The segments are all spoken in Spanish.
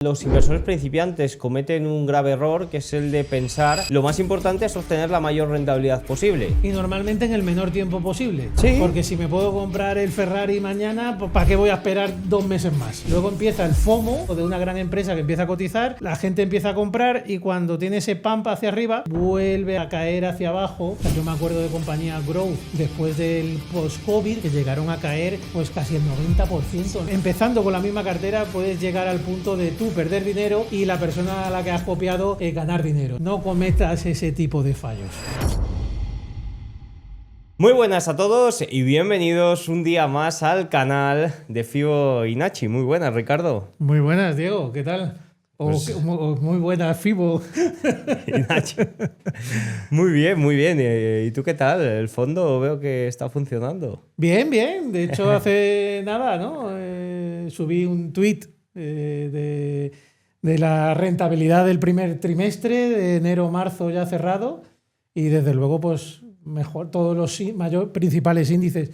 Los inversores principiantes cometen un grave error, que es el de pensar lo más importante es obtener la mayor rentabilidad posible. Y normalmente en el menor tiempo posible. Sí. Porque si me puedo comprar el Ferrari mañana, pues ¿para qué voy a esperar 2 meses más? Luego empieza el FOMO de una gran empresa que empieza a cotizar, la gente empieza a comprar y cuando tiene ese pump hacia arriba, vuelve a caer hacia abajo. O sea, yo me acuerdo de compañías Growth después del post-COVID que llegaron a caer pues casi el 90%. Empezando con la misma cartera puedes llegar al punto de tú perder dinero y la persona a la que has copiado ganar dinero. No cometas ese tipo de fallos. Muy buenas a todos y bienvenidos un día más al canal de Fibo y Nachi. Muy buenas, Ricardo. Muy buenas, Diego. ¿Qué tal? Muy buenas, Fibo. Y Nachi. Muy bien, muy bien. ¿Y tú qué tal? El fondo veo que está funcionando. Bien, bien. De hecho, hace nada, ¿no? Subí un tuit de la rentabilidad del primer trimestre de enero-marzo ya cerrado y desde luego pues mejor todos los principales índices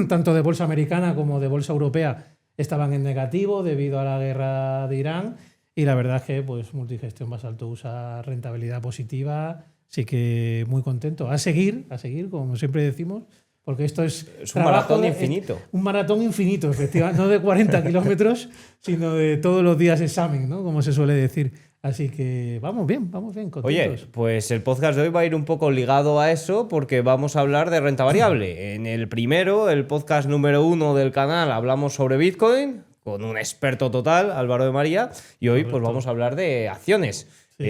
tanto de bolsa americana como de bolsa europea estaban en negativo debido a la guerra de Irán y la verdad es que pues Multigestión Basalto usa rentabilidad positiva, así que muy contento. A seguir como siempre decimos. Porque esto es un maratón infinito. Un maratón infinito, efectivamente. No de 40 kilómetros, sino de todos los días examen, ¿no? Como se suele decir. Así que vamos bien, contentos. Oye, pues el podcast de hoy va a ir un poco ligado a eso porque vamos a hablar de renta variable. En el primero, el podcast número 1 del canal, hablamos sobre Bitcoin con un experto total, Álvaro de María, y hoy pues vamos a hablar de acciones. Sí.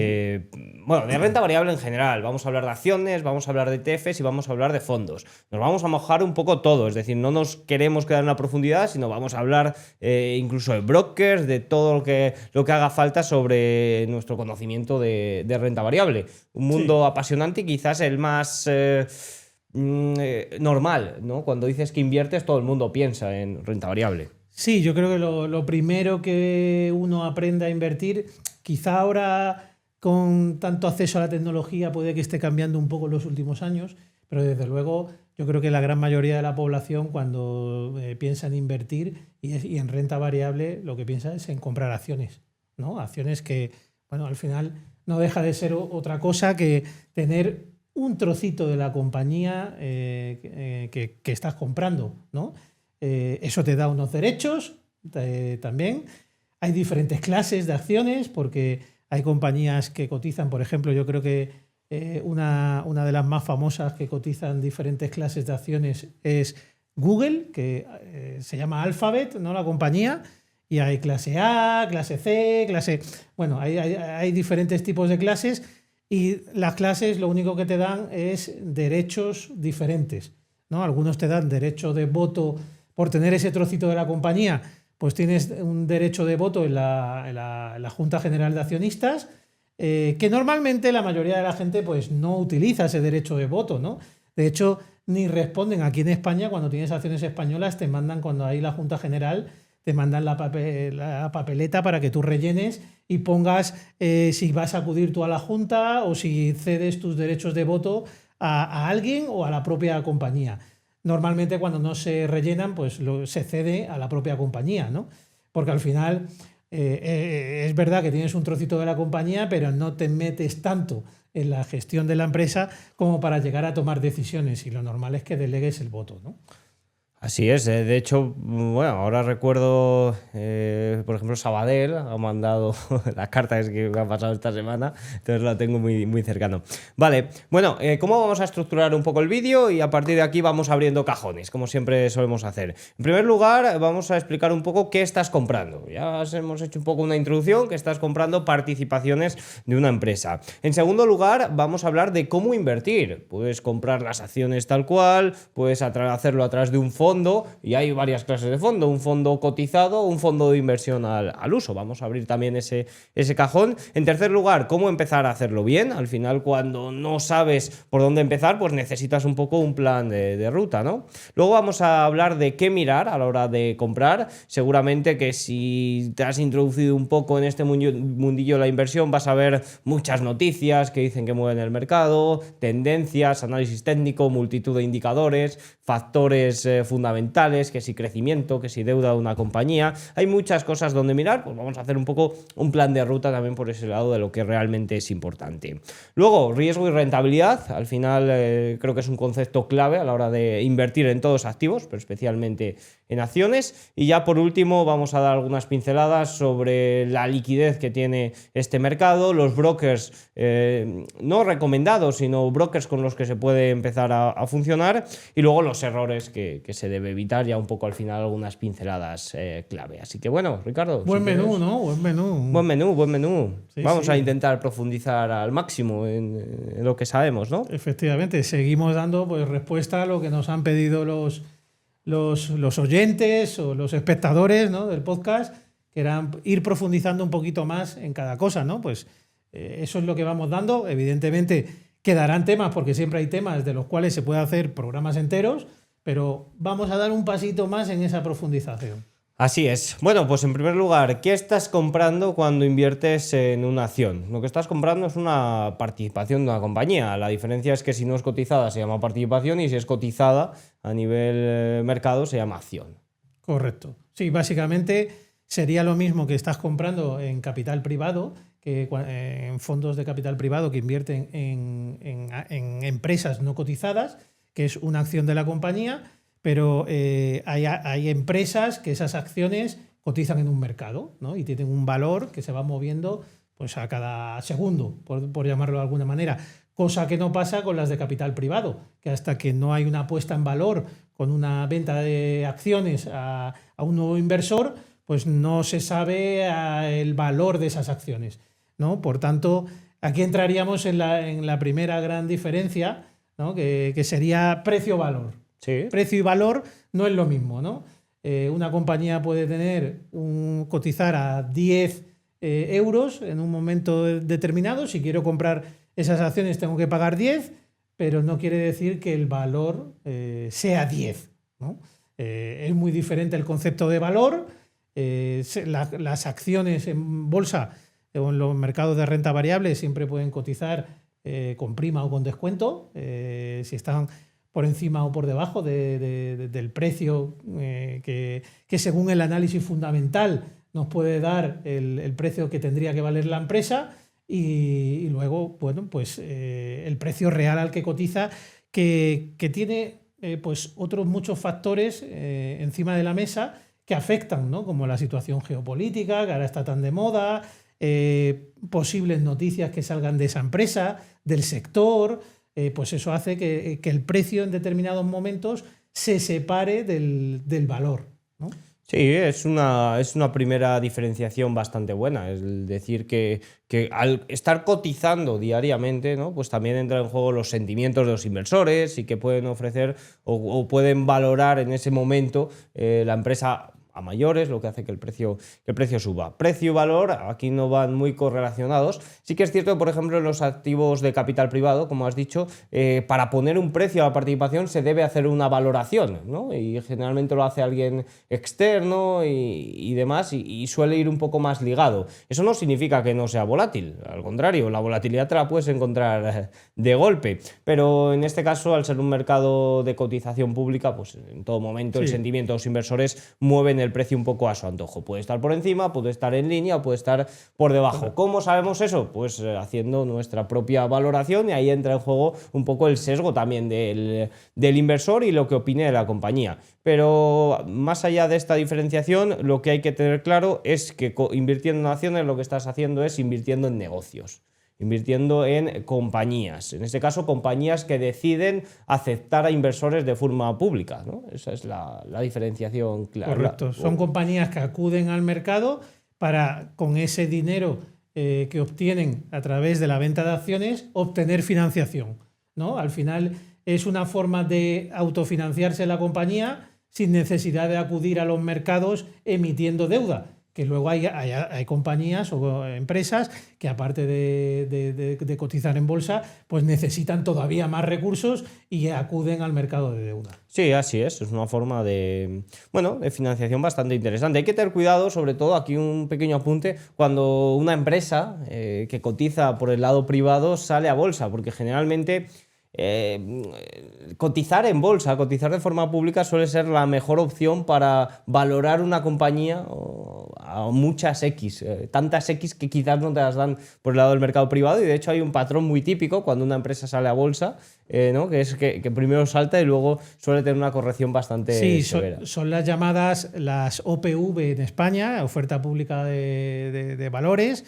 Bueno, de renta variable en general. Vamos a hablar de acciones, vamos a hablar de ETFs y vamos a hablar de fondos. Nos vamos a mojar un poco todo, es decir, no nos queremos quedar en la profundidad, sino vamos a hablar incluso de brokers, de todo lo que haga falta sobre nuestro conocimiento de renta variable. Un mundo apasionante y quizás el más normal, ¿no? Cuando dices que inviertes, todo el mundo piensa en renta variable. Sí, yo creo que lo primero que uno aprende a invertir, quizá ahora con tanto acceso a la tecnología puede que esté cambiando un poco en los últimos años, pero desde luego yo creo que la gran mayoría de la población cuando piensa en invertir y en renta variable lo que piensa es en comprar acciones, ¿no? Acciones que, bueno, al final no deja de ser otra cosa que tener un trocito de la compañía que estás comprando, ¿no? Eso te da unos derechos también. Hay diferentes clases de acciones porque hay compañías que cotizan, por ejemplo, yo creo que una de las más famosas que cotizan diferentes clases de acciones es Google, que se llama Alphabet, ¿no? La compañía, y hay clase A, clase C, clase... Bueno, hay diferentes tipos de clases y las clases lo único que te dan es derechos diferentes, ¿no? Algunos te dan derecho de voto por tener ese trocito de la compañía, pues tienes un derecho de voto en la Junta General de Accionistas, que normalmente la mayoría de la gente pues no utiliza ese derecho de voto, ¿no? De hecho, ni responden aquí en España cuando tienes acciones españolas, te mandan cuando hay la Junta General, te mandan la papeleta para que tú rellenes y pongas si vas a acudir tú a la Junta o si cedes tus derechos de voto a alguien o a la propia compañía. Normalmente cuando no se rellenan, pues se cede a la propia compañía, ¿no? Porque al final es verdad que tienes un trocito de la compañía, pero no te metes tanto en la gestión de la empresa como para llegar a tomar decisiones y lo normal es que delegues el voto, ¿no? Así es, de hecho, bueno, ahora recuerdo, por ejemplo, Sabadell ha mandado las cartas que me han pasado esta semana, entonces la tengo muy, muy cercano. Vale, bueno, ¿cómo vamos a estructurar un poco el vídeo? Y a partir de aquí vamos abriendo cajones, como siempre solemos hacer. En primer lugar, vamos a explicar un poco qué estás comprando. Ya hemos hecho un poco una introducción, que estás comprando participaciones de una empresa. En segundo lugar, vamos a hablar de cómo invertir. Puedes comprar las acciones tal cual, puedes hacerlo a través de un fondo, y hay varias clases de fondo, un fondo cotizado, un fondo de inversión al uso. Vamos a abrir también ese cajón. En tercer lugar, cómo empezar a hacerlo bien. Al final, cuando no sabes por dónde empezar, pues necesitas un poco un plan de ruta, ¿no? Luego vamos a hablar de qué mirar a la hora de comprar. Seguramente que si te has introducido un poco en este mundillo de la inversión, vas a ver muchas noticias que dicen que mueven el mercado, tendencias, análisis técnico, multitud de indicadores, factores fundamentales fundamentales, que si crecimiento, que si deuda de una compañía. Hay muchas cosas donde mirar, pues vamos a hacer un poco un plan de ruta también por ese lado de lo que realmente es importante. Luego, riesgo y rentabilidad. Al final creo que es un concepto clave a la hora de invertir en todos activos, pero especialmente en acciones. Y ya por último vamos a dar algunas pinceladas sobre la liquidez que tiene este mercado, los brokers no recomendados, sino brokers con los que se puede empezar a funcionar, y luego los errores que se debe evitar, ya un poco al final algunas pinceladas clave. Así que bueno, Ricardo. Buen menú, ¿no? Buen menú. Buen menú. Sí, vamos a intentar profundizar al máximo en lo que sabemos, ¿no? Efectivamente, seguimos dando pues respuesta a lo que nos han pedido los oyentes o los espectadores, ¿no?, del podcast, que eran ir profundizando un poquito más en cada cosa, ¿no? Pues eso es lo que vamos dando. Evidentemente quedarán temas, porque siempre hay temas de los cuales se puede hacer programas enteros, pero vamos a dar un pasito más en esa profundización. Así es. Bueno, pues en primer lugar, ¿qué estás comprando cuando inviertes en una acción? Lo que estás comprando es una participación de una compañía. La diferencia es que si no es cotizada se llama participación, y si es cotizada a nivel mercado se llama acción. Correcto. Sí, básicamente sería lo mismo que estás comprando en capital privado, que en fondos de capital privado que invierten en empresas no cotizadas, que es una acción de la compañía. Pero hay empresas que esas acciones cotizan en un mercado, ¿no?, y tienen un valor que se va moviendo pues a cada segundo, por llamarlo de alguna manera. Cosa que no pasa con las de capital privado, que hasta que no hay una puesta en valor con una venta de acciones a un nuevo inversor, pues no se sabe el valor de esas acciones, ¿no? Por tanto, aquí entraríamos en la primera gran diferencia, ¿no?, que sería precio-valor. Sí. Precio y valor no es lo mismo, ¿no? Una compañía puede cotizar a 10 euros en un momento determinado. Si quiero comprar esas acciones tengo que pagar 10, pero no quiere decir que el valor sea 10, ¿no? Es muy diferente el concepto de valor. Las acciones en bolsa o en los mercados de renta variable siempre pueden cotizar con prima o con descuento. Si están por encima o por debajo del precio que según el análisis fundamental nos puede dar el precio que tendría que valer la empresa, y luego, bueno, pues el precio real al que cotiza, que tiene pues otros muchos factores encima de la mesa que afectan, ¿no?, como la situación geopolítica, que ahora está tan de moda, posibles noticias que salgan de esa empresa, del sector. Pues eso hace que el precio en determinados momentos se separe del valor, ¿no? Sí, es una primera diferenciación bastante buena. Es decir, que al estar cotizando diariamente, ¿no?, pues también entran en juego los sentimientos de los inversores, y que pueden ofrecer o pueden valorar en ese momento la empresa a mayores, lo que hace que el precio suba. Precio y valor aquí no van muy correlacionados. Sí que es cierto que, por ejemplo, en los activos de capital privado, como has dicho, para poner un precio a la participación se debe hacer una valoración, ¿no? Y generalmente lo hace alguien externo y demás, y suele ir un poco más ligado. Eso no significa que no sea volátil, al contrario, la volatilidad te la puedes encontrar de golpe, pero en este caso, al ser un mercado de cotización pública, pues en todo momento el sentimiento de los inversores mueven el precio un poco a su antojo. Puede estar por encima, puede estar en línea o puede estar por debajo. ¿Cómo sabemos eso? Pues haciendo nuestra propia valoración, y ahí entra en juego un poco el sesgo también del inversor y lo que opine de la compañía. Pero más allá de esta diferenciación, lo que hay que tener claro es que invirtiendo en acciones lo que estás haciendo es invirtiendo en negocios, invirtiendo en compañías, en este caso compañías que deciden aceptar a inversores de forma pública, ¿no? Esa es la diferenciación clara. Correcto, son compañías que acuden al mercado para, con ese dinero que obtienen a través de la venta de acciones, obtener financiación, ¿no? Al final es una forma de autofinanciarse la compañía sin necesidad de acudir a los mercados emitiendo deuda. Que luego hay compañías o empresas que, aparte de cotizar en bolsa, pues necesitan todavía más recursos y acuden al mercado de deuda. Sí, así es una forma de financiación bastante interesante. Hay que tener cuidado, sobre todo, aquí un pequeño apunte, cuando una empresa que cotiza por el lado privado sale a bolsa, porque generalmente cotizar en bolsa, cotizar de forma pública suele ser la mejor opción para valorar una compañía a muchas X, tantas X que quizás no te las dan por el lado del mercado privado, y de hecho hay un patrón muy típico cuando una empresa sale a bolsa, ¿no? Que es que primero salta y luego suele tener una corrección bastante severa. Son las llamadas las OPV en España, oferta pública de valores,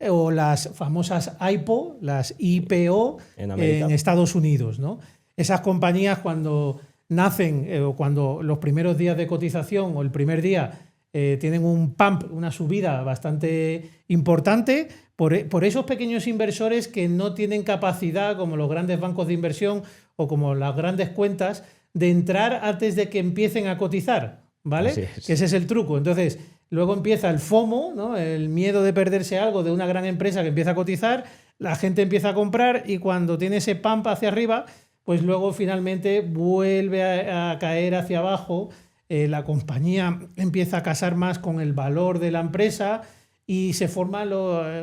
o las famosas IPO, las IPO en Estados Unidos, ¿no? Esas compañías cuando nacen o cuando los primeros días de cotización o el primer día tienen un pump, una subida bastante importante por esos pequeños inversores que no tienen capacidad, como los grandes bancos de inversión o como las grandes cuentas, de entrar antes de que empiecen a cotizar, ¿vale? Que ese es el truco. Entonces, luego empieza el FOMO, ¿no? El miedo de perderse algo de una gran empresa que empieza a cotizar, la gente empieza a comprar y cuando tiene ese pump hacia arriba, pues luego finalmente vuelve a caer hacia abajo, la compañía empieza a casar más con el valor de la empresa y se forma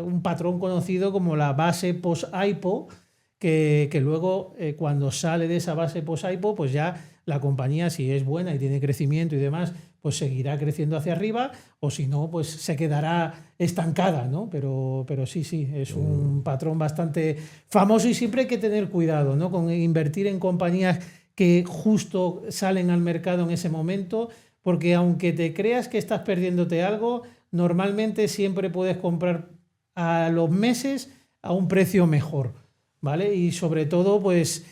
un patrón conocido como la base post-IPO, que luego cuando sale de esa base post-IPO, pues ya la compañía, si es buena y tiene crecimiento y demás, pues seguirá creciendo hacia arriba, o si no, pues se quedará estancada, ¿no? Pero sí, es un patrón bastante famoso y siempre hay que tener cuidado, ¿no? Con invertir en compañías que justo salen al mercado en ese momento, porque aunque te creas que estás perdiéndote algo, normalmente siempre puedes comprar a los meses a un precio mejor, ¿vale? Y sobre todo, pues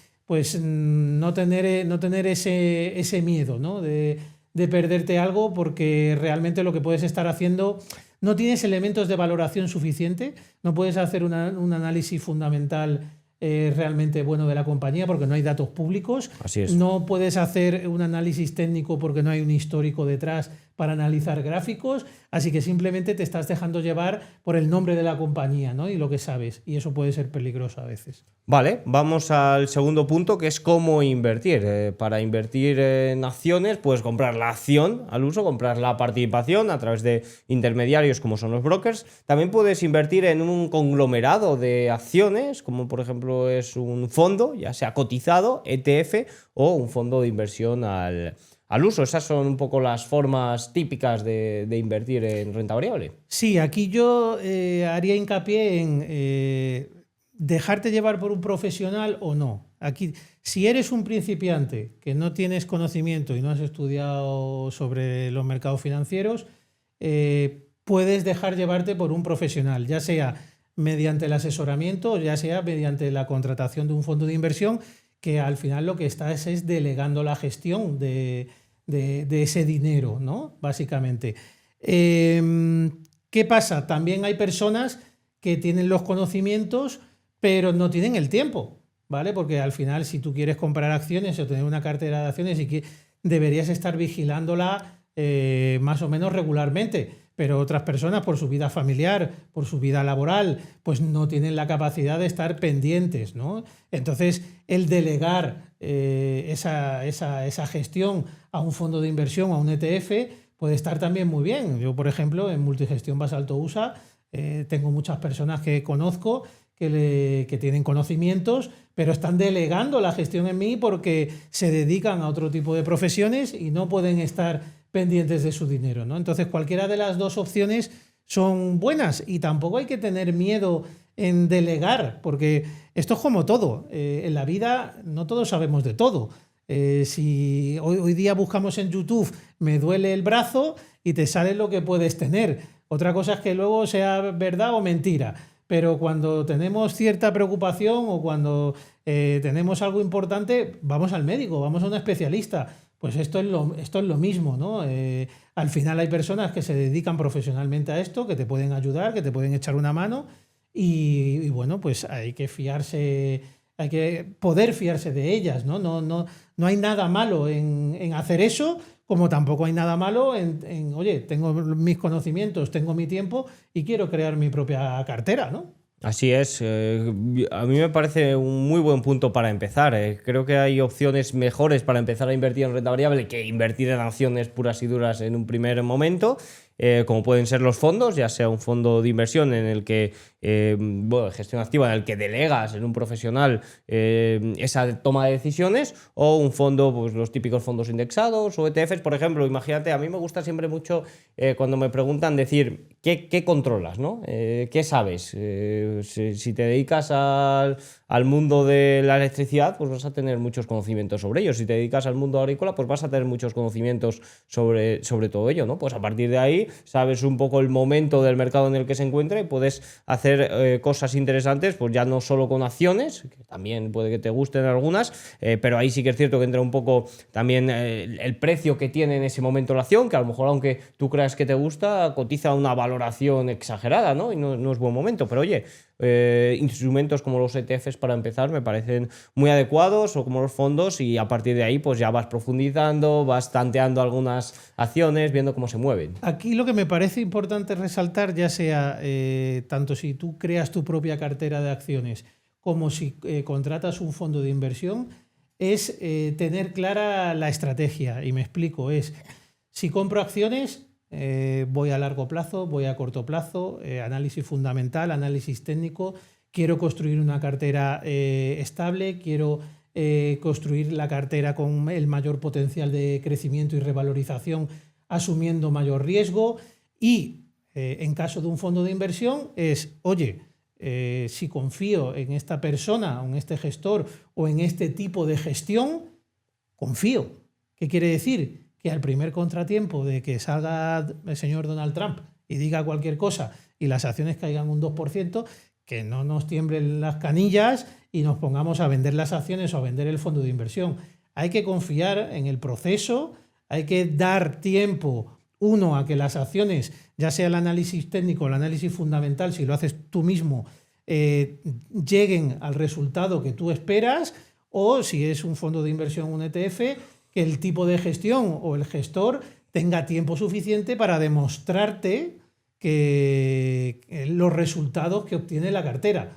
no tener ese miedo, ¿no? De perderte algo, porque realmente lo que puedes estar haciendo, no tienes elementos de valoración suficiente, no puedes hacer un análisis fundamental realmente bueno de la compañía porque no hay datos públicos. Así es. No puedes hacer un análisis técnico porque no hay un histórico detrás para analizar gráficos, así que simplemente te estás dejando llevar por el nombre de la compañía, ¿no? Y lo que sabes, y eso puede ser peligroso a veces. Vale, vamos al segundo punto, que es cómo invertir. Para invertir en acciones, puedes comprar la acción al uso, comprar la participación a través de intermediarios como son los brokers. También puedes invertir en un conglomerado de acciones, como por ejemplo es un fondo, ya sea cotizado, ETF o un fondo de inversión al uso. Esas son un poco las formas típicas de invertir en renta variable. Sí, aquí yo haría hincapié en dejarte llevar por un profesional o no. Aquí, si eres un principiante que no tienes conocimiento y no has estudiado sobre los mercados financieros, puedes dejar llevarte por un profesional, ya sea mediante el asesoramiento o ya sea mediante la contratación de un fondo de inversión, que al final lo que estás es delegando la gestión de ese dinero, ¿no? Básicamente. ¿Qué pasa? También hay personas que tienen los conocimientos pero no tienen el tiempo, ¿vale? Porque al final, si tú quieres comprar acciones o tener una cartera de acciones, y que deberías estar vigilándola más o menos regularmente, pero otras personas, por su vida familiar, por su vida laboral, pues no tienen la capacidad de estar pendientes, ¿no? Entonces, el delegar esa gestión a un fondo de inversión, a un ETF, puede estar también muy bien. Yo, por ejemplo, en Multigestión Basalto USA, tengo muchas personas que conozco que tienen conocimientos, pero están delegando la gestión en mí porque se dedican a otro tipo de profesiones y no pueden estar pendientes de su dinero, ¿no? Entonces, cualquiera de las dos opciones son buenas y tampoco hay que tener miedo en delegar, porque esto es como todo. En la vida no todos sabemos de todo. Si hoy día buscamos en YouTube, me duele el brazo, y te sale lo que puedes tener. Otra cosa es que luego sea verdad o mentira. Pero cuando tenemos cierta preocupación o cuando tenemos algo importante, vamos al médico, vamos a un especialista. Pues esto es lo mismo, ¿no? Al final hay personas que se dedican profesionalmente a esto, que te pueden ayudar, que te pueden echar una mano y bueno, pues hay que fiarse, hay que poder fiarse de ellas, ¿no? No hay nada malo en hacer eso, como tampoco hay nada malo en oye, tengo mis conocimientos, tengo mi tiempo y quiero crear mi propia cartera, ¿no? Así es, a mí me parece un muy buen punto para empezar. Creo que hay opciones mejores para empezar a invertir en renta variable que invertir en acciones puras y duras en un primer momento. como pueden ser los fondos, ya sea un fondo de inversión en el que, gestión activa, en el que delegas en un profesional esa toma de decisiones, o un fondo, pues los típicos fondos indexados o ETFs, por ejemplo. Imagínate, a mí me gusta siempre mucho cuando me preguntan decir, ¿qué controlas, ¿no? ¿Qué sabes? Si te dedicas al mundo de la electricidad, pues vas a tener muchos conocimientos sobre ello. Si te dedicas al mundo agrícola, pues vas a tener muchos conocimientos sobre todo ello, ¿no? Pues a partir de ahí sabes un poco el momento del mercado en el que se encuentra y puedes hacer cosas interesantes, pues ya no solo con acciones, que también puede que te gusten algunas, pero ahí sí que es cierto que entra un poco también el precio que tiene en ese momento la acción, que a lo mejor aunque tú creas que te gusta, cotiza a una valoración exagerada, ¿no? Y no es buen momento, pero oye, instrumentos como los ETFs para empezar me parecen muy adecuados, o como los fondos, y a partir de ahí pues ya vas profundizando, vas tanteando algunas acciones, viendo cómo se mueven. Aquí lo que me parece importante resaltar, ya sea tanto si tú creas tu propia cartera de acciones como si contratas un fondo de inversión, es tener clara la estrategia. Y me explico, es si compro acciones, voy a largo plazo, voy a corto plazo, análisis fundamental, análisis técnico, quiero construir una cartera estable, quiero construir la cartera con el mayor potencial de crecimiento y revalorización, asumiendo mayor riesgo. Y en caso de un fondo de inversión es, oye, si confío en esta persona, o en este gestor o en este tipo de gestión, confío. ¿Qué quiere decir? Que al primer contratiempo de que salga el señor Donald Trump y diga cualquier cosa y las acciones caigan un 2%, que no nos tiemblen las canillas y nos pongamos a vender las acciones o a vender el fondo de inversión. Hay que confiar en el proceso, hay que dar tiempo, uno, a que las acciones, ya sea el análisis técnico o el análisis fundamental, si lo haces tú mismo, lleguen al resultado que tú esperas, o si es un fondo de inversión, un ETF, que el tipo de gestión o el gestor tenga tiempo suficiente para demostrarte que los resultados que obtiene la cartera,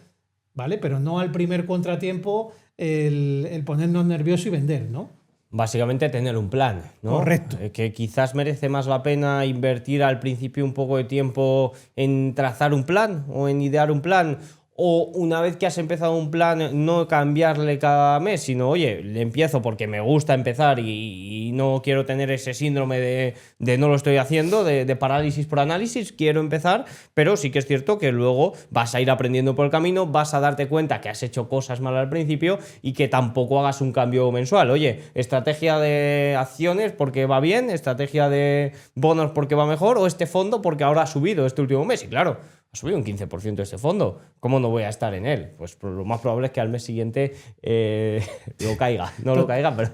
¿vale? Pero no al primer contratiempo el ponernos nerviosos y vender, ¿no? Básicamente tener un plan, ¿no? Correcto. Que quizás merece más la pena invertir al principio un poco de tiempo en trazar un plan o en idear un plan, o una vez que has empezado un plan no cambiarle cada mes, sino oye, le empiezo porque me gusta empezar y no quiero tener ese síndrome de no lo estoy haciendo, de parálisis por análisis, quiero empezar, pero sí que es cierto que luego vas a ir aprendiendo por el camino, vas a darte cuenta que has hecho cosas mal al principio y que tampoco hagas un cambio mensual. Oye, estrategia de acciones porque va bien, estrategia de bonos porque va mejor, o este fondo porque ahora ha subido este último mes, y claro, ha subido un 15% este fondo, ¿cómo no voy a estar en él? Pues lo más probable es que al mes siguiente lo caiga, lo caiga, pero...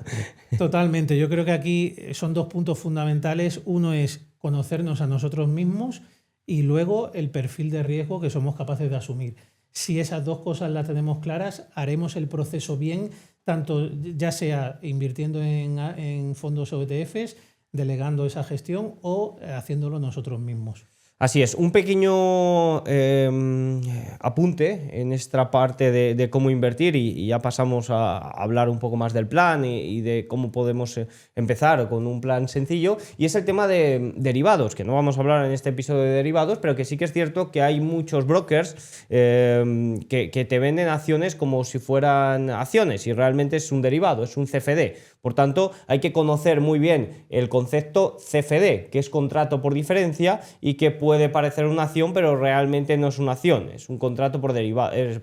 Totalmente, yo creo que aquí son dos puntos fundamentales. Uno es conocernos a nosotros mismos y luego el perfil de riesgo que somos capaces de asumir. Si esas dos cosas las tenemos claras, haremos el proceso bien, tanto ya sea invirtiendo en fondos o ETFs, delegando esa gestión o haciéndolo nosotros mismos. Así es, un pequeño apunte en esta parte de cómo invertir, y ya pasamos a hablar un poco más del plan y de cómo podemos empezar con un plan sencillo, y es el tema de derivados, que no vamos a hablar en este episodio de derivados, pero que sí que es cierto que hay muchos brokers que te venden acciones como si fueran acciones, y realmente es un derivado, es un CFD. Por tanto, hay que conocer muy bien el concepto CFD, que es contrato por diferencia, y que puede parecer una acción, pero realmente no es una acción, es un contrato por derivado, es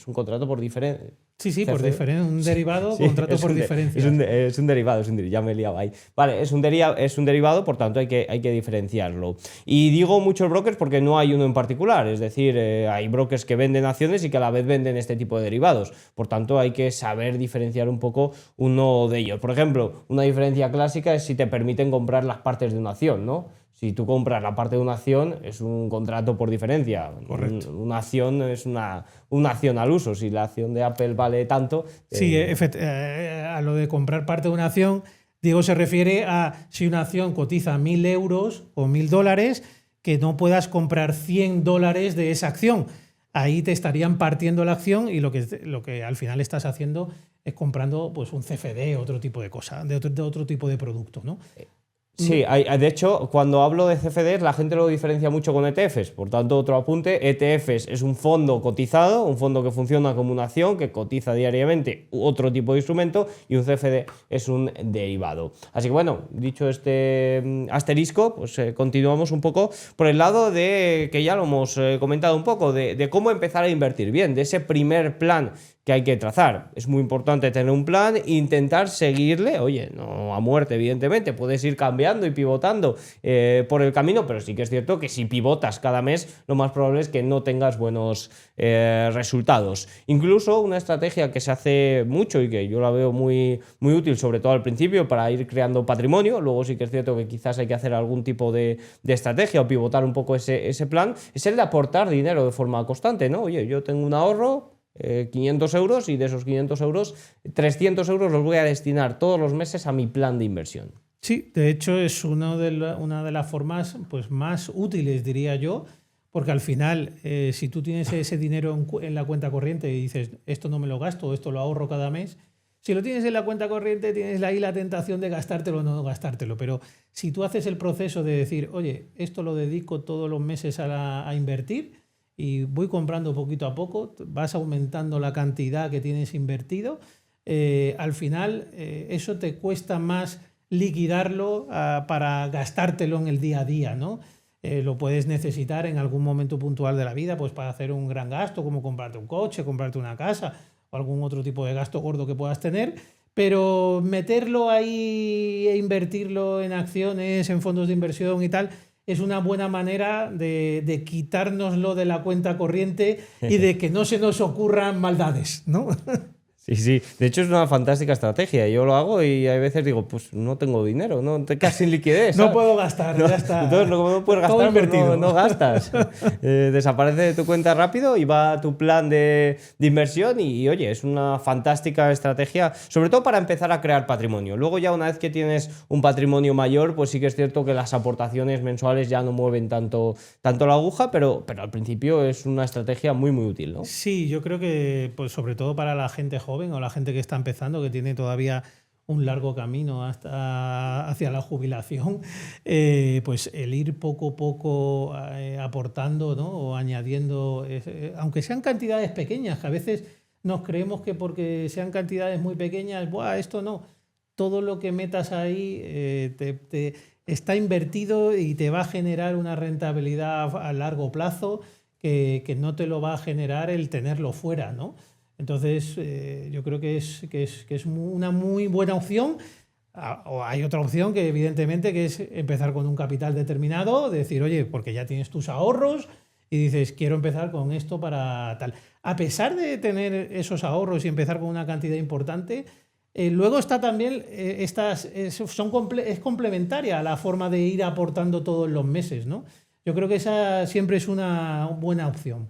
un contrato por diferencia. Sí, por diferencia, un derivado, sí, contrato por diferencia. Es un derivado, ya me he liado ahí. Vale, es un derivado, por tanto hay que diferenciarlo. Y digo muchos brokers porque no hay uno en particular, es decir, hay brokers que venden acciones y que a la vez venden este tipo de derivados. Por tanto, hay que saber diferenciar un poco uno de ellos. Por ejemplo, una diferencia clásica es si te permiten comprar las partes de una acción, ¿no? Si tú compras la parte de una acción, es un contrato por diferencia. Correcto. Una acción es una acción al uso. Si la acción de Apple vale tanto... Sí, a lo de comprar parte de una acción, Diego se refiere a si una acción cotiza 1.000 euros o 1.000 dólares, que no puedas comprar 100 dólares de esa acción. Ahí te estarían partiendo la acción y lo que al final estás haciendo es comprando pues, un CFD, otro tipo de cosa, de otro tipo de producto, ¿no? Sí, de hecho, cuando hablo de CFDs, la gente lo diferencia mucho con ETFs. Por tanto, otro apunte, ETFs es un fondo cotizado, un fondo que funciona como una acción, que cotiza diariamente otro tipo de instrumento, y un CFD es un derivado. Así que bueno, dicho este asterisco, pues continuamos un poco por el lado de, que ya lo hemos comentado un poco, de cómo empezar a invertir bien, de ese primer plan que hay que trazar. Es muy importante tener un plan e intentar seguirle, oye, no a muerte, evidentemente, puedes ir cambiando y pivotando por el camino, pero sí que es cierto que si pivotas cada mes, lo más probable es que no tengas buenos resultados. Incluso una estrategia que se hace mucho y que yo la veo muy, muy útil, sobre todo al principio, para ir creando patrimonio, luego sí que es cierto que quizás hay que hacer algún tipo de estrategia o pivotar un poco ese plan, es el de aportar dinero de forma constante, ¿no? Oye, yo tengo un ahorro, 500 euros, y de esos 500 euros, 300 euros los voy a destinar todos los meses a mi plan de inversión. Sí, de hecho es una de las formas pues, más útiles, diría yo, porque al final, si tú tienes ese dinero en la cuenta corriente y dices, esto no me lo gasto, esto lo ahorro cada mes, si lo tienes en la cuenta corriente tienes ahí la tentación de gastártelo o no gastártelo, pero si tú haces el proceso de decir, oye, esto lo dedico todos los meses a invertir, y voy comprando poquito a poco, vas aumentando la cantidad que tienes invertido, al final eso te cuesta más liquidarlo para gastártelo en el día a día, ¿no? Lo puedes necesitar en algún momento puntual de la vida, pues para hacer un gran gasto, como comprarte un coche, comprarte una casa o algún otro tipo de gasto gordo que puedas tener, pero meterlo ahí e invertirlo en acciones, en fondos de inversión y tal, es una buena manera de quitárnoslo de la cuenta corriente y de que no se nos ocurran maldades, ¿no? Sí, sí. De hecho, es una fantástica estrategia. Yo lo hago y hay veces digo, pues no tengo dinero, no te quedas sin liquidez. No puedo gastar, no, ya está. Entonces, como no puedes gastar, pues no gastas. Desaparece de tu cuenta rápido y va a tu plan de inversión y, oye, es una fantástica estrategia, sobre todo para empezar a crear patrimonio. Luego ya una vez que tienes un patrimonio mayor, pues sí que es cierto que las aportaciones mensuales ya no mueven tanto la aguja, pero al principio es una estrategia muy, muy útil, ¿no? Sí, yo creo que pues sobre todo para la gente joven o la gente que está empezando, que tiene todavía un largo camino hacia la jubilación, pues el ir poco a poco aportando, ¿no? O añadiendo, aunque sean cantidades pequeñas, que a veces nos creemos que porque sean cantidades muy pequeñas, ¡buah, esto no! Todo lo que metas ahí te está invertido y te va a generar una rentabilidad a largo plazo que no te lo va a generar el tenerlo fuera, ¿no? Entonces, yo creo que es una muy buena opción. O hay otra opción que evidentemente que es empezar con un capital determinado, decir, oye, porque ya tienes tus ahorros y dices, quiero empezar con esto para tal. A pesar de tener esos ahorros y empezar con una cantidad importante, luego está también, es complementaria a la forma de ir aportando todos los meses, ¿no? Yo creo que esa siempre es una buena opción.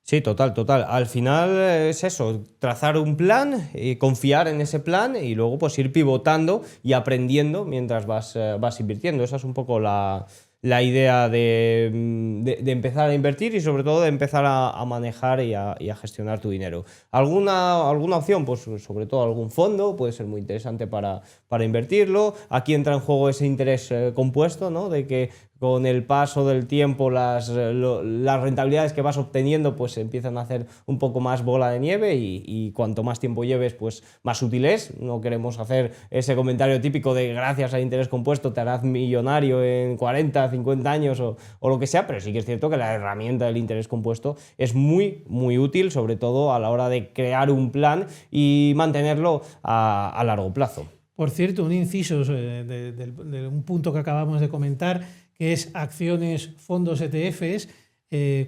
Sí, total. Al final es eso, trazar un plan, confiar en ese plan y luego pues ir pivotando y aprendiendo mientras vas invirtiendo. Esa es un poco la idea de empezar a invertir y sobre todo de empezar a manejar y a gestionar tu dinero. ¿Alguna opción? Pues sobre todo algún fondo, puede ser muy interesante para invertirlo. Aquí entra en juego ese interés compuesto, ¿no? De que con el paso del tiempo las rentabilidades que vas obteniendo pues empiezan a hacer un poco más bola de nieve y cuanto más tiempo lleves pues más útil es. No queremos hacer ese comentario típico de gracias al interés compuesto te harás millonario en 40, 50 años o lo que sea, pero sí que es cierto que la herramienta del interés compuesto es muy, muy útil, sobre todo a la hora de crear un plan y mantenerlo a largo plazo. Por cierto, un inciso de un punto que acabamos de comentar, que es acciones, fondos, ETFs.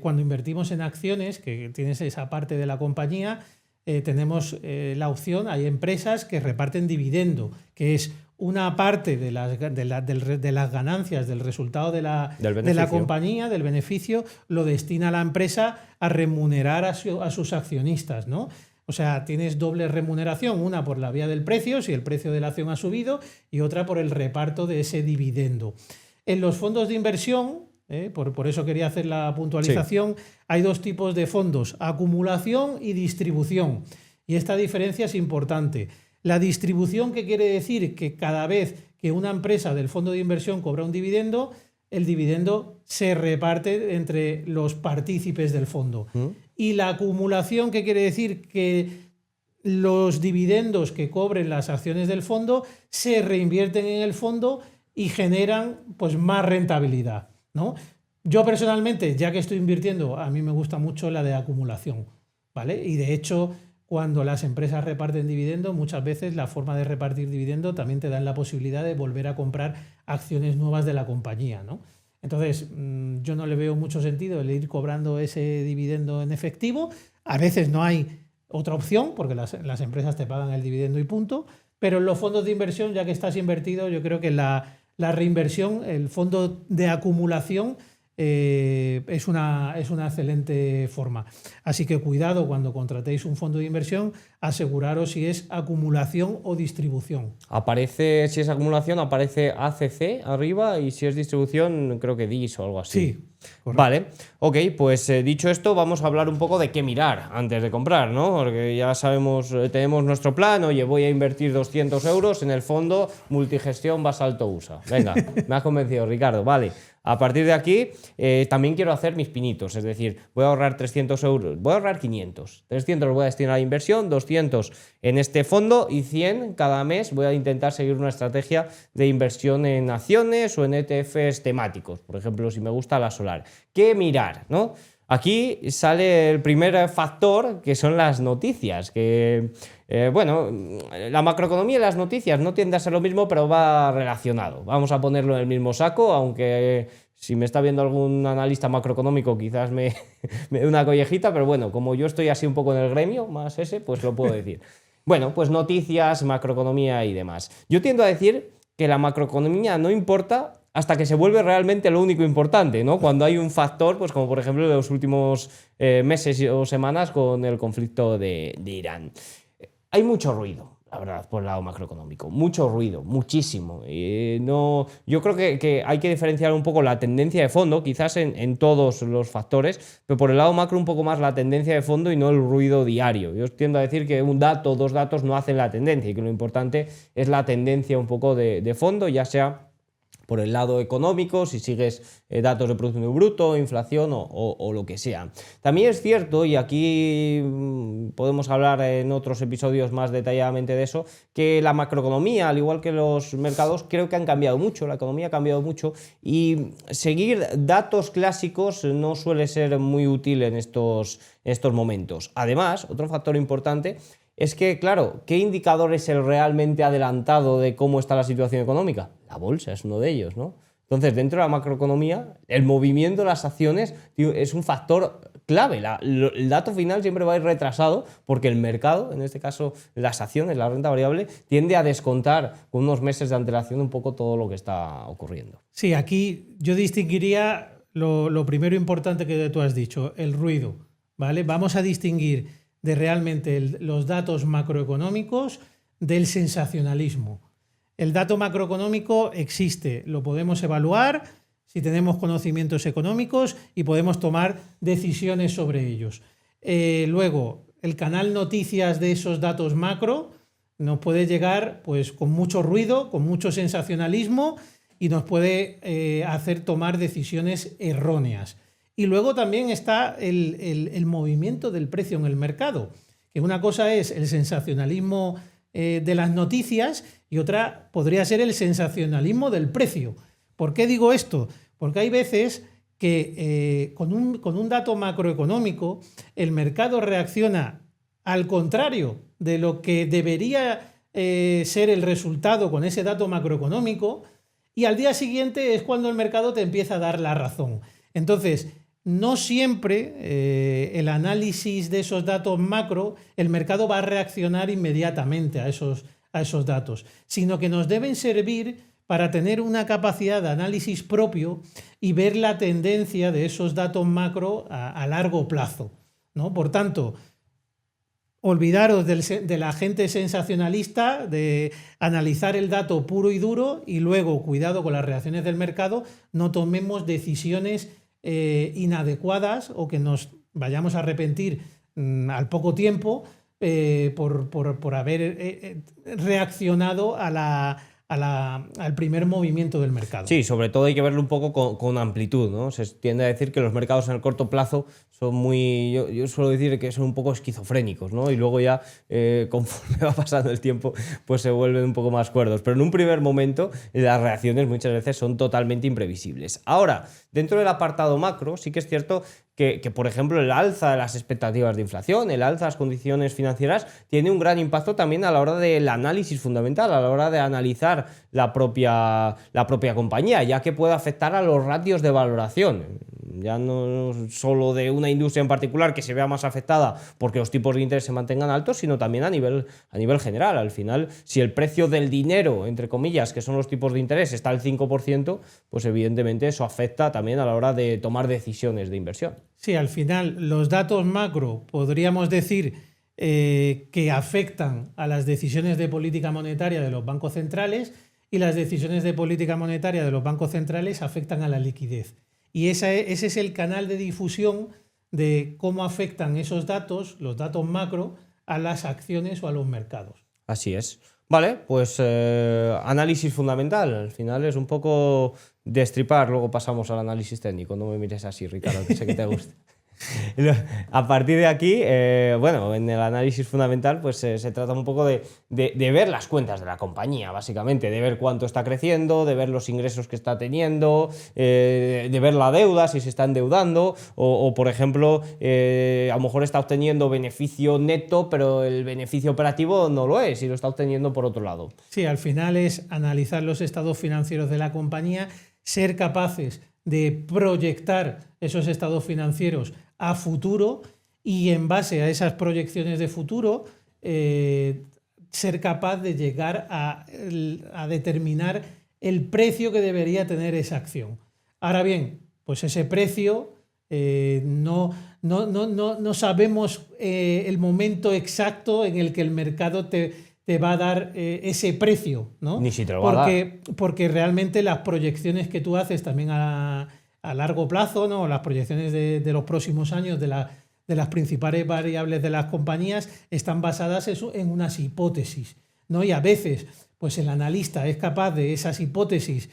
Cuando invertimos en acciones, que tienes esa parte de la compañía, tenemos la opción, hay empresas que reparten dividendo, que es una parte de las ganancias, del resultado de la compañía, del beneficio, lo destina a la empresa a remunerar a sus accionistas, ¿no? O sea, tienes doble remuneración, una por la vía del precio, si el precio de la acción ha subido, y otra por el reparto de ese dividendo. En los fondos de inversión, por eso quería hacer la puntualización, sí. Hay dos tipos de fondos, acumulación y distribución. Y esta diferencia es importante. La distribución, ¿qué quiere decir? Que cada vez que una empresa del fondo de inversión cobra un dividendo, el dividendo se reparte entre los partícipes del fondo. Y la acumulación, ¿qué quiere decir? Que los dividendos que cobren las acciones del fondo se reinvierten en el fondo y generan pues, más rentabilidad, ¿no? Yo personalmente, ya que estoy invirtiendo, a mí me gusta mucho la de acumulación, ¿vale? Y de hecho, cuando las empresas reparten dividendos, muchas veces la forma de repartir dividendo también te dan la posibilidad de volver a comprar acciones nuevas de la compañía, ¿no? Entonces, yo no le veo mucho sentido el ir cobrando ese dividendo en efectivo. A veces no hay otra opción, porque las empresas te pagan el dividendo y punto, pero en los fondos de inversión, ya que estás invertido, yo creo que la reinversión, el fondo de acumulación, es una excelente forma. Así que cuidado cuando contratéis un fondo de inversión, aseguraros si es acumulación o distribución. Aparece, si es acumulación, aparece ACC arriba, y si es distribución, creo que DIS o algo así. Sí. Correcto. Vale, ok, pues dicho esto, vamos a hablar un poco de qué mirar antes de comprar, ¿no? Porque ya sabemos, tenemos nuestro plan. Oye, voy a invertir 200 euros en el fondo Multigestión Basalto USA. Venga, me has convencido, Ricardo. Vale, a partir de aquí también quiero hacer mis pinitos, es decir, voy a ahorrar 300 euros, voy a ahorrar 500. 300 los voy a destinar a la inversión, 200 en este fondo y 100 cada mes voy a intentar seguir una estrategia de inversión en acciones o en ETFs temáticos. Por ejemplo, si me gusta la solar. ¿Qué mirar, no? Aquí sale el primer factor, que son las noticias, que, bueno, la macroeconomía y las noticias no tienden a ser lo mismo, pero va relacionado. Vamos a ponerlo en el mismo saco, aunque si me está viendo algún analista macroeconómico quizás me dé una collejita, pero bueno, como yo estoy así un poco en el gremio, más ese, pues lo puedo decir. Bueno, pues noticias, macroeconomía y demás. Yo tiendo a decir que la macroeconomía no importa hasta que se vuelve realmente lo único importante, ¿no? Cuando hay un factor, pues como por ejemplo en los últimos meses o semanas con el conflicto de Irán. Hay mucho ruido, la verdad, por el lado macroeconómico. Mucho ruido, muchísimo. No, yo creo que hay que diferenciar un poco la tendencia de fondo, quizás en todos los factores, pero por el lado macro un poco más la tendencia de fondo y no el ruido diario. Yo tiendo a decir que un dato, dos datos no hacen la tendencia y que lo importante es la tendencia un poco de fondo, ya sea por el lado económico, si sigues datos de Producto Bruto, inflación o lo que sea. También es cierto, y aquí podemos hablar en otros episodios más detalladamente de eso, que la macroeconomía, al igual que los mercados, creo que han cambiado mucho, la economía ha cambiado mucho y seguir datos clásicos no suele ser muy útil en estos momentos. Además, otro factor importante es que, claro, ¿qué indicador es el realmente adelantado de cómo está la situación económica? La bolsa es uno de ellos, ¿no? Entonces, dentro de la macroeconomía, el movimiento de las acciones es un factor clave. El dato final siempre va a ir retrasado porque el mercado, en este caso las acciones, la renta variable, tiende a descontar con unos meses de antelación un poco todo lo que está ocurriendo. Sí, aquí yo distinguiría lo primero importante que tú has dicho, el ruido, ¿vale? Vamos a distinguir de realmente los datos macroeconómicos del sensacionalismo. El dato macroeconómico existe, lo podemos evaluar si tenemos conocimientos económicos y podemos tomar decisiones sobre ellos. Luego, el canal noticias de esos datos macro nos puede llegar pues, con mucho ruido, con mucho sensacionalismo y nos puede hacer tomar decisiones erróneas. Y luego también está el movimiento del precio en el mercado, que una cosa es el sensacionalismo de las noticias y otra podría ser el sensacionalismo del precio. ¿Por qué digo esto? Porque hay veces que con un dato macroeconómico el mercado reacciona al contrario de lo que debería ser el resultado con ese dato macroeconómico y al día siguiente es cuando el mercado te empieza a dar la razón. Entonces, no siempre el análisis de esos datos macro, el mercado va a reaccionar inmediatamente a esos datos, sino que nos deben servir para tener una capacidad de análisis propio y ver la tendencia de esos datos macro a largo plazo, ¿no? Por tanto, olvidaros del agente sensacionalista, de analizar el dato puro y duro y luego, cuidado con las reacciones del mercado, no tomemos decisiones inadecuadas o que nos vayamos a arrepentir al poco tiempo por haber reaccionado a al primer movimiento del mercado. Sí, sobre todo hay que verlo un poco con amplitud, ¿no? Se tiende a decir que los mercados en el corto plazo son muy... Yo suelo decir que son un poco esquizofrénicos, ¿no? Y luego ya, conforme va pasando el tiempo, pues se vuelven un poco más cuerdos. Pero en un primer momento las reacciones muchas veces son totalmente imprevisibles. Ahora, dentro del apartado macro, sí que es cierto que, por ejemplo, el alza de las expectativas de inflación, el alza de las condiciones financieras, tiene un gran impacto también a la hora del análisis fundamental, a la hora de analizar la propia compañía, ya que puede afectar a los ratios de valoración. Ya no solo de una industria en particular que se vea más afectada porque los tipos de interés se mantengan altos, sino también a nivel general. Al final, si el precio del dinero, entre comillas, que son los tipos de interés, está al 5%, pues evidentemente eso afecta también a la hora de tomar decisiones de inversión. Sí, al final los datos macro podríamos decir que afectan a las decisiones de política monetaria de los bancos centrales, y las decisiones de política monetaria de los bancos centrales afectan a la liquidez. Y ese es el canal de difusión de cómo afectan esos datos, los datos macro, a las acciones o a los mercados. Así es. Vale, pues análisis fundamental. Al final es un poco destripar, luego pasamos al análisis técnico. No me mires así, Ricardo, que sé que te gusta. A partir de aquí, bueno, en el análisis fundamental pues se trata un poco de ver las cuentas de la compañía, básicamente, de ver cuánto está creciendo, de ver los ingresos que está teniendo, de ver la deuda, si se está endeudando, o por ejemplo, a lo mejor está obteniendo beneficio neto, pero el beneficio operativo no lo es y lo está obteniendo por otro lado. Sí, al final es analizar los estados financieros de la compañía, ser capaces de proyectar esos estados financieros a futuro y en base a esas proyecciones de futuro ser capaz de llegar a determinar el precio que debería tener esa acción. Ahora bien, pues ese precio no sabemos el momento exacto en el que el mercado te va a dar ese precio, ¿no? Ni si te lo va a dar. Porque realmente las proyecciones que tú haces también a largo plazo, ¿no? Las proyecciones de los próximos años de las principales variables de las compañías están basadas en unas hipótesis, ¿no? Y a veces pues el analista es capaz de esas hipótesis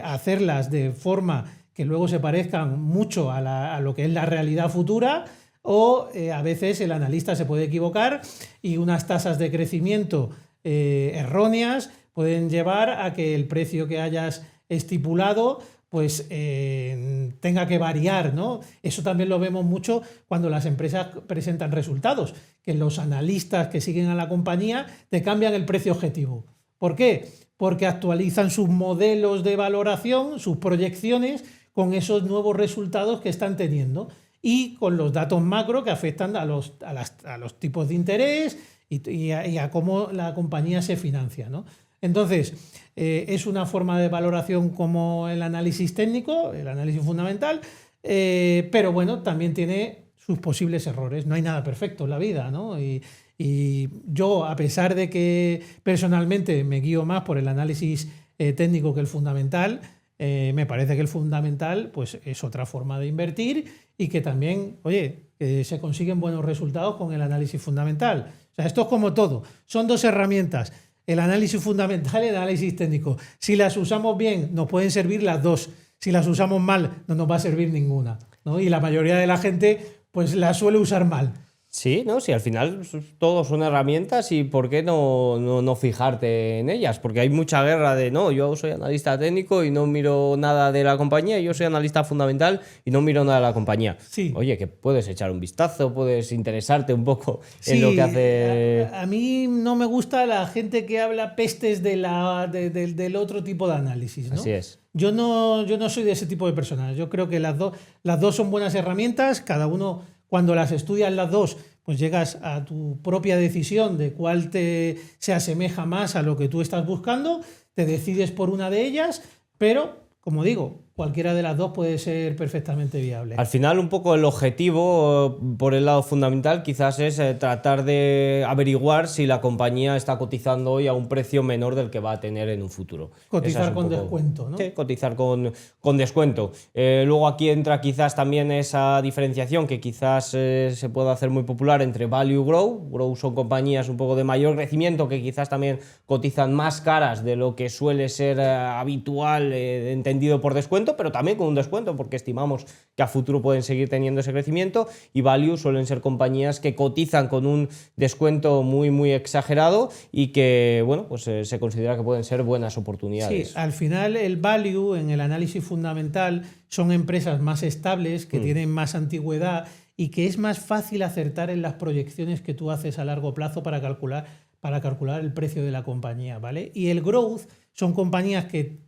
hacerlas de forma que luego se parezcan mucho a lo que es la realidad futura, o a veces el analista se puede equivocar y unas tasas de crecimiento erróneas pueden llevar a que el precio que hayas estipulado pues tenga que variar, ¿no? Eso también lo vemos mucho cuando las empresas presentan resultados, que los analistas que siguen a la compañía te cambian el precio objetivo. ¿Por qué? Porque actualizan sus modelos de valoración, sus proyecciones con esos nuevos resultados que están teniendo y con los datos macro que afectan a los tipos de interés y a cómo la compañía se financia, ¿no? Entonces, es una forma de valoración como el análisis técnico, el análisis fundamental, pero bueno, también tiene sus posibles errores. No hay nada perfecto en la vida, ¿no? Y yo, a pesar de que personalmente me guío más por el análisis técnico que el fundamental, me parece que el fundamental pues, es otra forma de invertir y que también, oye, se consiguen buenos resultados con el análisis fundamental. O sea, esto es como todo. Son dos herramientas. El análisis fundamental y el análisis técnico. Si las usamos bien, nos pueden servir las dos. Si las usamos mal, no nos va a servir ninguna, ¿no? Y la mayoría de la gente pues las suele usar mal. Sí, ¿no? Sí, al final todos son herramientas y ¿por qué no fijarte en ellas? Porque hay mucha guerra de, no, yo soy analista técnico y no miro nada de la compañía, yo soy analista fundamental y no miro nada de la compañía. Sí. Oye, que puedes echar un vistazo, puedes interesarte un poco en lo que hace... A mí no me gusta la gente que habla pestes del otro tipo de análisis, ¿no? Así es. Yo no soy de ese tipo de personas. Yo creo que las dos son buenas herramientas, cada uno... Cuando las estudias las dos, pues llegas a tu propia decisión de cuál se asemeja más a lo que tú estás buscando, te decides por una de ellas, pero, como digo, cualquiera de las dos puede ser perfectamente viable. Al final, un poco el objetivo por el lado fundamental quizás es tratar de averiguar si la compañía está cotizando hoy a un precio menor del que va a tener en un futuro. Cotizar con descuento, ¿no? Sí, cotizar con descuento. Luego aquí entra quizás también esa diferenciación que quizás se pueda hacer muy popular entre value grow. Grow son compañías un poco de mayor crecimiento que quizás también cotizan más caras de lo que suele ser habitual, entendido por descuento, pero también con un descuento porque estimamos que a futuro pueden seguir teniendo ese crecimiento, y value suelen ser compañías que cotizan con un descuento muy exagerado y que bueno, pues se considera que pueden ser buenas oportunidades. Sí, al final el value en el análisis fundamental son empresas más estables, que tienen más antigüedad y que es más fácil acertar en las proyecciones que tú haces a largo plazo para calcular el precio de la compañía, ¿vale? Y el growth son compañías que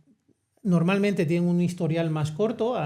normalmente tienen un historial más corto,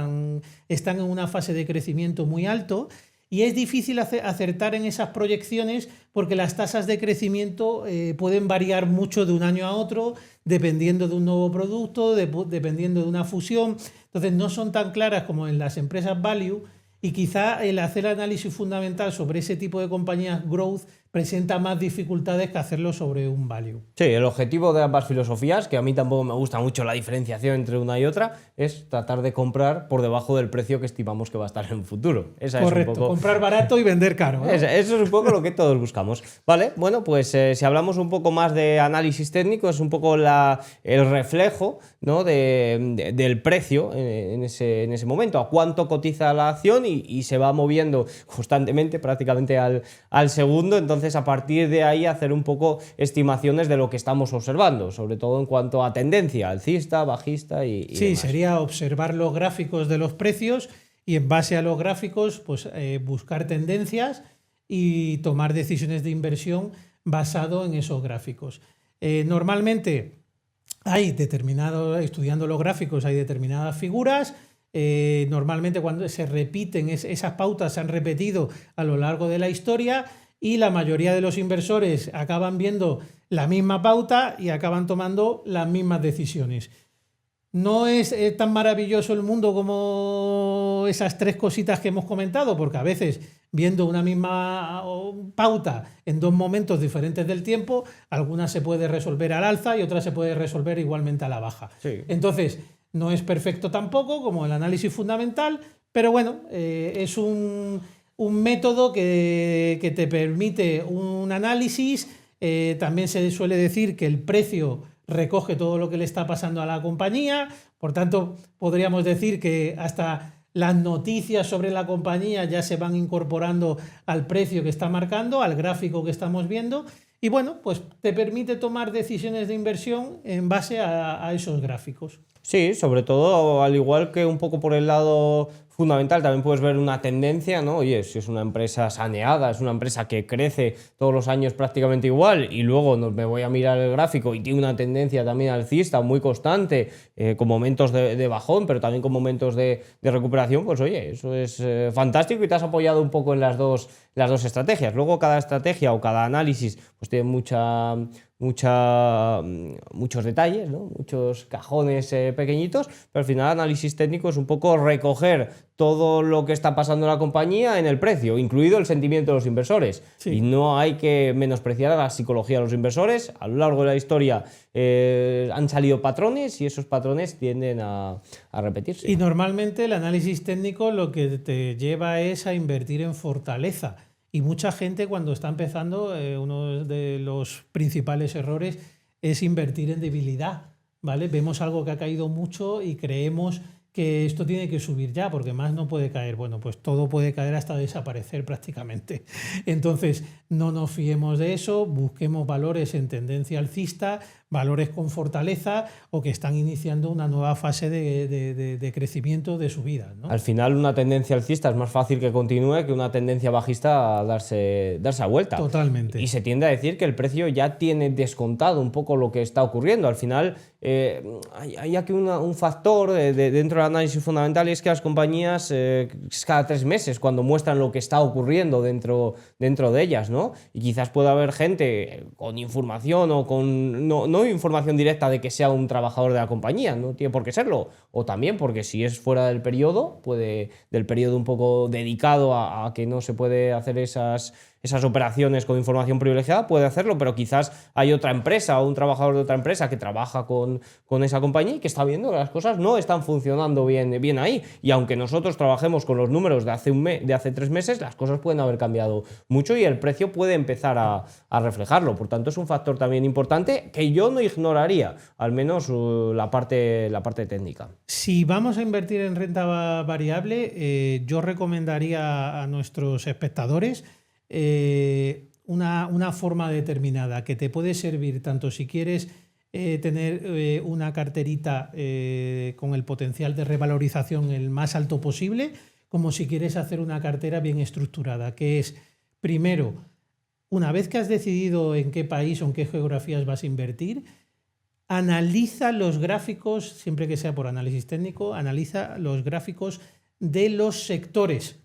están en una fase de crecimiento muy alto y es difícil acertar en esas proyecciones porque las tasas de crecimiento pueden variar mucho de un año a otro, dependiendo de un nuevo producto, dependiendo de una fusión. Entonces no son tan claras como en las empresas value, y quizá el hacer análisis fundamental sobre ese tipo de compañías growth presenta más dificultades que hacerlo sobre un value. Sí, el objetivo de ambas filosofías, que a mí tampoco me gusta mucho la diferenciación entre una y otra, es tratar de comprar por debajo del precio que estimamos que va a estar en un futuro. Correcto, es un poco... comprar barato y vender caro, ¿no? Eso es un poco lo que todos buscamos. Vale, bueno, pues si hablamos un poco más de análisis técnico, es un poco el reflejo, ¿no? del precio en ese momento, a cuánto cotiza la acción y se va moviendo constantemente, prácticamente al segundo. Entonces, a partir de ahí, hacer un poco estimaciones de lo que estamos observando, sobre todo en cuanto a tendencia, alcista, bajista y sí, demás. Sería observar los gráficos de los precios y en base a los gráficos pues, buscar tendencias y tomar decisiones de inversión basado en esos gráficos. Normalmente estudiando los gráficos hay determinadas figuras. Normalmente cuando se repiten, esas pautas se han repetido a lo largo de la historia y la mayoría de los inversores acaban viendo la misma pauta y acaban tomando las mismas decisiones. No es tan maravilloso el mundo como esas tres cositas que hemos comentado, porque a veces viendo una misma pauta en dos momentos diferentes del tiempo, alguna se puede resolver al alza y otra se puede resolver igualmente a la baja. Sí. Entonces, no es perfecto tampoco como el análisis fundamental, pero bueno, es un método que te permite un análisis. También se suele decir que el precio recoge todo lo que le está pasando a la compañía, por tanto podríamos decir que hasta las noticias sobre la compañía ya se van incorporando al precio que está marcando, al gráfico que estamos viendo, y bueno, pues te permite tomar decisiones de inversión en base a esos gráficos. Sí, sobre todo, al igual que un poco por el lado fundamental, también puedes ver una tendencia, ¿no? Oye, si es una empresa saneada, es una empresa que crece todos los años prácticamente igual y luego me voy a mirar el gráfico y tiene una tendencia también alcista muy constante, con momentos de bajón, pero también con momentos de recuperación, pues oye, eso es fantástico y te has apoyado un poco en las dos estrategias. Luego cada estrategia o cada análisis pues tiene muchos detalles, ¿no? Muchos cajones pequeñitos, pero al final el análisis técnico es un poco recoger todo lo que está pasando en la compañía en el precio, incluido el sentimiento de los inversores. Sí. Y no hay que menospreciar a la psicología de los inversores. A lo largo de la historia han salido patrones y esos patrones tienden a repetirse. Y normalmente el análisis técnico lo que te lleva es a invertir en fortaleza. Y mucha gente cuando está empezando, uno de los principales errores es invertir en debilidad, ¿vale? Vemos algo que ha caído mucho y creemos que esto tiene que subir ya, porque más no puede caer. Bueno, pues todo puede caer hasta desaparecer prácticamente. Entonces, no nos fiemos de eso, busquemos valores en tendencia alcista, valores con fortaleza o que están iniciando una nueva fase de crecimiento de subida, ¿no? Al final, una tendencia alcista es más fácil que continúe que una tendencia bajista a darse a vuelta. Totalmente. Y se tiende a decir que el precio ya tiene descontado un poco lo que está ocurriendo. Al final, hay aquí un factor dentro del análisis fundamental, y es que las compañías cada 3 meses cuando muestran lo que está ocurriendo dentro de ellas, ¿no? Y quizás pueda haber gente con información o con no no información directa de que sea un trabajador de la compañía, no tiene por qué serlo. O también porque si es fuera del periodo, del periodo un poco dedicado a que no se puede hacer esas operaciones con información privilegiada, puede hacerlo, pero quizás hay otra empresa o un trabajador de otra empresa que trabaja con esa compañía y que está viendo que las cosas no están funcionando bien ahí. Y aunque nosotros trabajemos con los números de hace 3 meses, las cosas pueden haber cambiado mucho y el precio puede empezar a reflejarlo. Por tanto, es un factor también importante que yo no ignoraría, al menos la parte técnica. Si vamos a invertir en renta variable, yo recomendaría a nuestros espectadores una forma determinada que te puede servir tanto si quieres tener una carterita con el potencial de revalorización el más alto posible, como si quieres hacer una cartera bien estructurada, que es, primero, una vez que has decidido en qué país o en qué geografías vas a invertir, analiza los gráficos, siempre que sea por análisis técnico, analiza los gráficos de los sectores.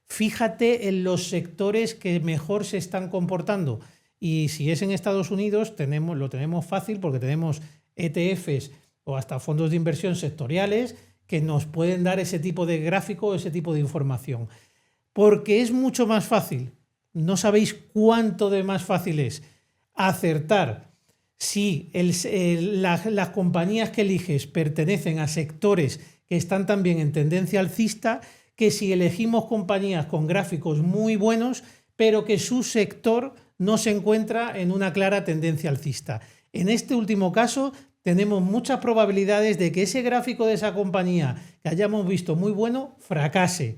Fíjate en los sectores que mejor se están comportando. Y si es en Estados Unidos, lo tenemos fácil porque tenemos ETFs o hasta fondos de inversión sectoriales que nos pueden dar ese tipo de gráfico, ese tipo de información. Porque es mucho más fácil, no sabéis cuánto de más fácil es acertar si las compañías que eliges pertenecen a sectores que están también en tendencia alcista, que si elegimos compañías con gráficos muy buenos, pero que su sector no se encuentra en una clara tendencia alcista. En este último caso, tenemos muchas probabilidades de que ese gráfico de esa compañía que hayamos visto muy bueno fracase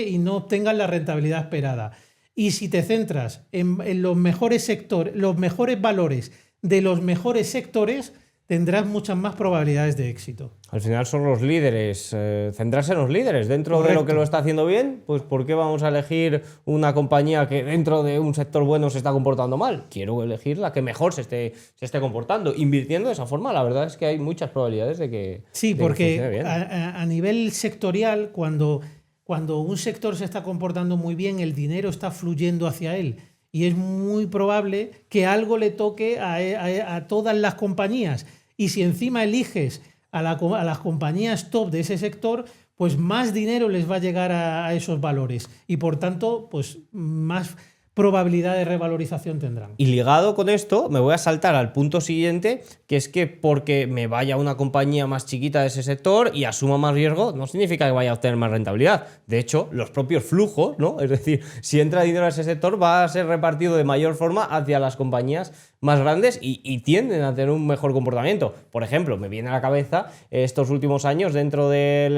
y no obtengan la rentabilidad esperada. Y si te centras en los mejores sectores, los mejores valores de los mejores sectores, tendrás muchas más probabilidades de éxito. Al final son los líderes, centrarse en los líderes. Dentro Correcto. De lo que lo está haciendo bien, pues ¿por qué vamos a elegir una compañía que dentro de un sector bueno se está comportando mal? Quiero elegir la que mejor se esté comportando. Invirtiendo de esa forma, la verdad es que hay muchas probabilidades de que sí, porque a nivel sectorial, cuando un sector se está comportando muy bien, el dinero está fluyendo hacia él. Y es muy probable que algo le toque a todas las compañías. Y si encima eliges a las compañías top de ese sector, pues más dinero les va a llegar a esos valores. Y por tanto, pues más probabilidad de revalorización tendrán. Y ligado con esto, me voy a saltar al punto siguiente, que es que porque me vaya a una compañía más chiquita de ese sector y asuma más riesgo, no significa que vaya a obtener más rentabilidad. De hecho, los propios flujos, ¿no? Es decir, si entra dinero a ese sector, va a ser repartido de mayor forma hacia las compañías más grandes y tienden a tener un mejor comportamiento. Por ejemplo, me viene a la cabeza estos últimos años dentro del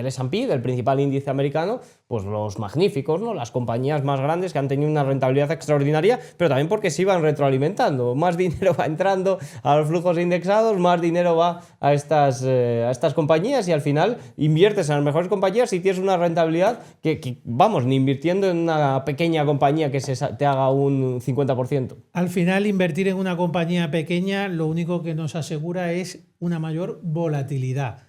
S&P, del principal índice americano, pues los magníficos, ¿no? Las compañías más grandes que han tenido una rentabilidad extraordinaria, pero también porque se iban retroalimentando. Más dinero va entrando a los flujos indexados, más dinero va a estas compañías y al final inviertes en las mejores compañías y tienes una rentabilidad que vamos, ni invirtiendo en una pequeña compañía que te haga un 50%. Al final, invertir en una compañía pequeña lo único que nos asegura es una mayor volatilidad.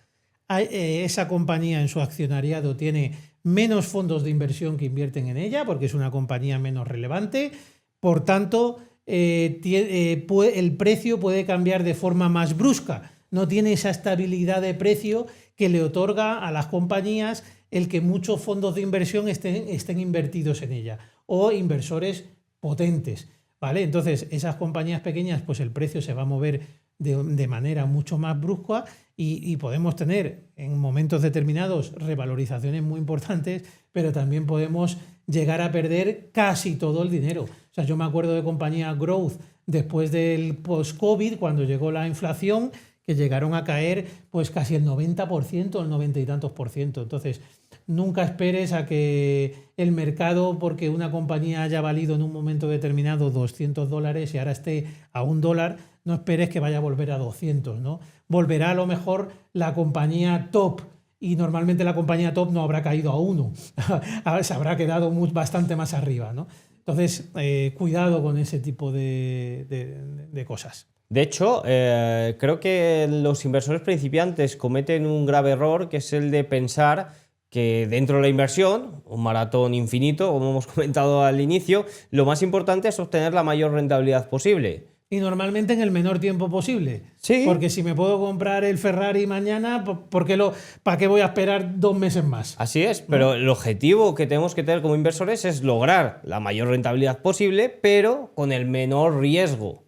Esa compañía en su accionariado tiene menos fondos de inversión que invierten en ella porque es una compañía menos relevante. Por tanto, el precio puede cambiar de forma más brusca. No tiene esa estabilidad de precio que le otorga a las compañías el que muchos fondos de inversión estén invertidos en ella o inversores potentes. ¿Vale? Entonces, esas compañías pequeñas, pues el precio se va a mover de manera mucho más brusca y podemos tener en momentos determinados revalorizaciones muy importantes, pero también podemos llegar a perder casi todo el dinero. O sea, yo me acuerdo de compañías growth después del post-COVID, cuando llegó la inflación, que llegaron a caer pues casi el 90%, el 90 y tantos %. Entonces, nunca esperes a que el mercado, porque una compañía haya valido en un momento determinado $200 y ahora esté a $1, no esperes que vaya a volver a 200, ¿no? Volverá a lo mejor la compañía top y normalmente la compañía top no habrá caído a 1, se habrá quedado bastante más arriba, ¿no? Entonces, cuidado con ese tipo de cosas. De hecho, creo que los inversores principiantes cometen un grave error, que es el de pensar que dentro de la inversión, un maratón infinito, como hemos comentado al inicio, lo más importante es obtener la mayor rentabilidad posible. Y normalmente en el menor tiempo posible. Sí. Porque si me puedo comprar el Ferrari mañana, ¿para qué voy a esperar 2 meses más? Así es, pero el objetivo que tenemos que tener como inversores es lograr la mayor rentabilidad posible, pero con el menor riesgo.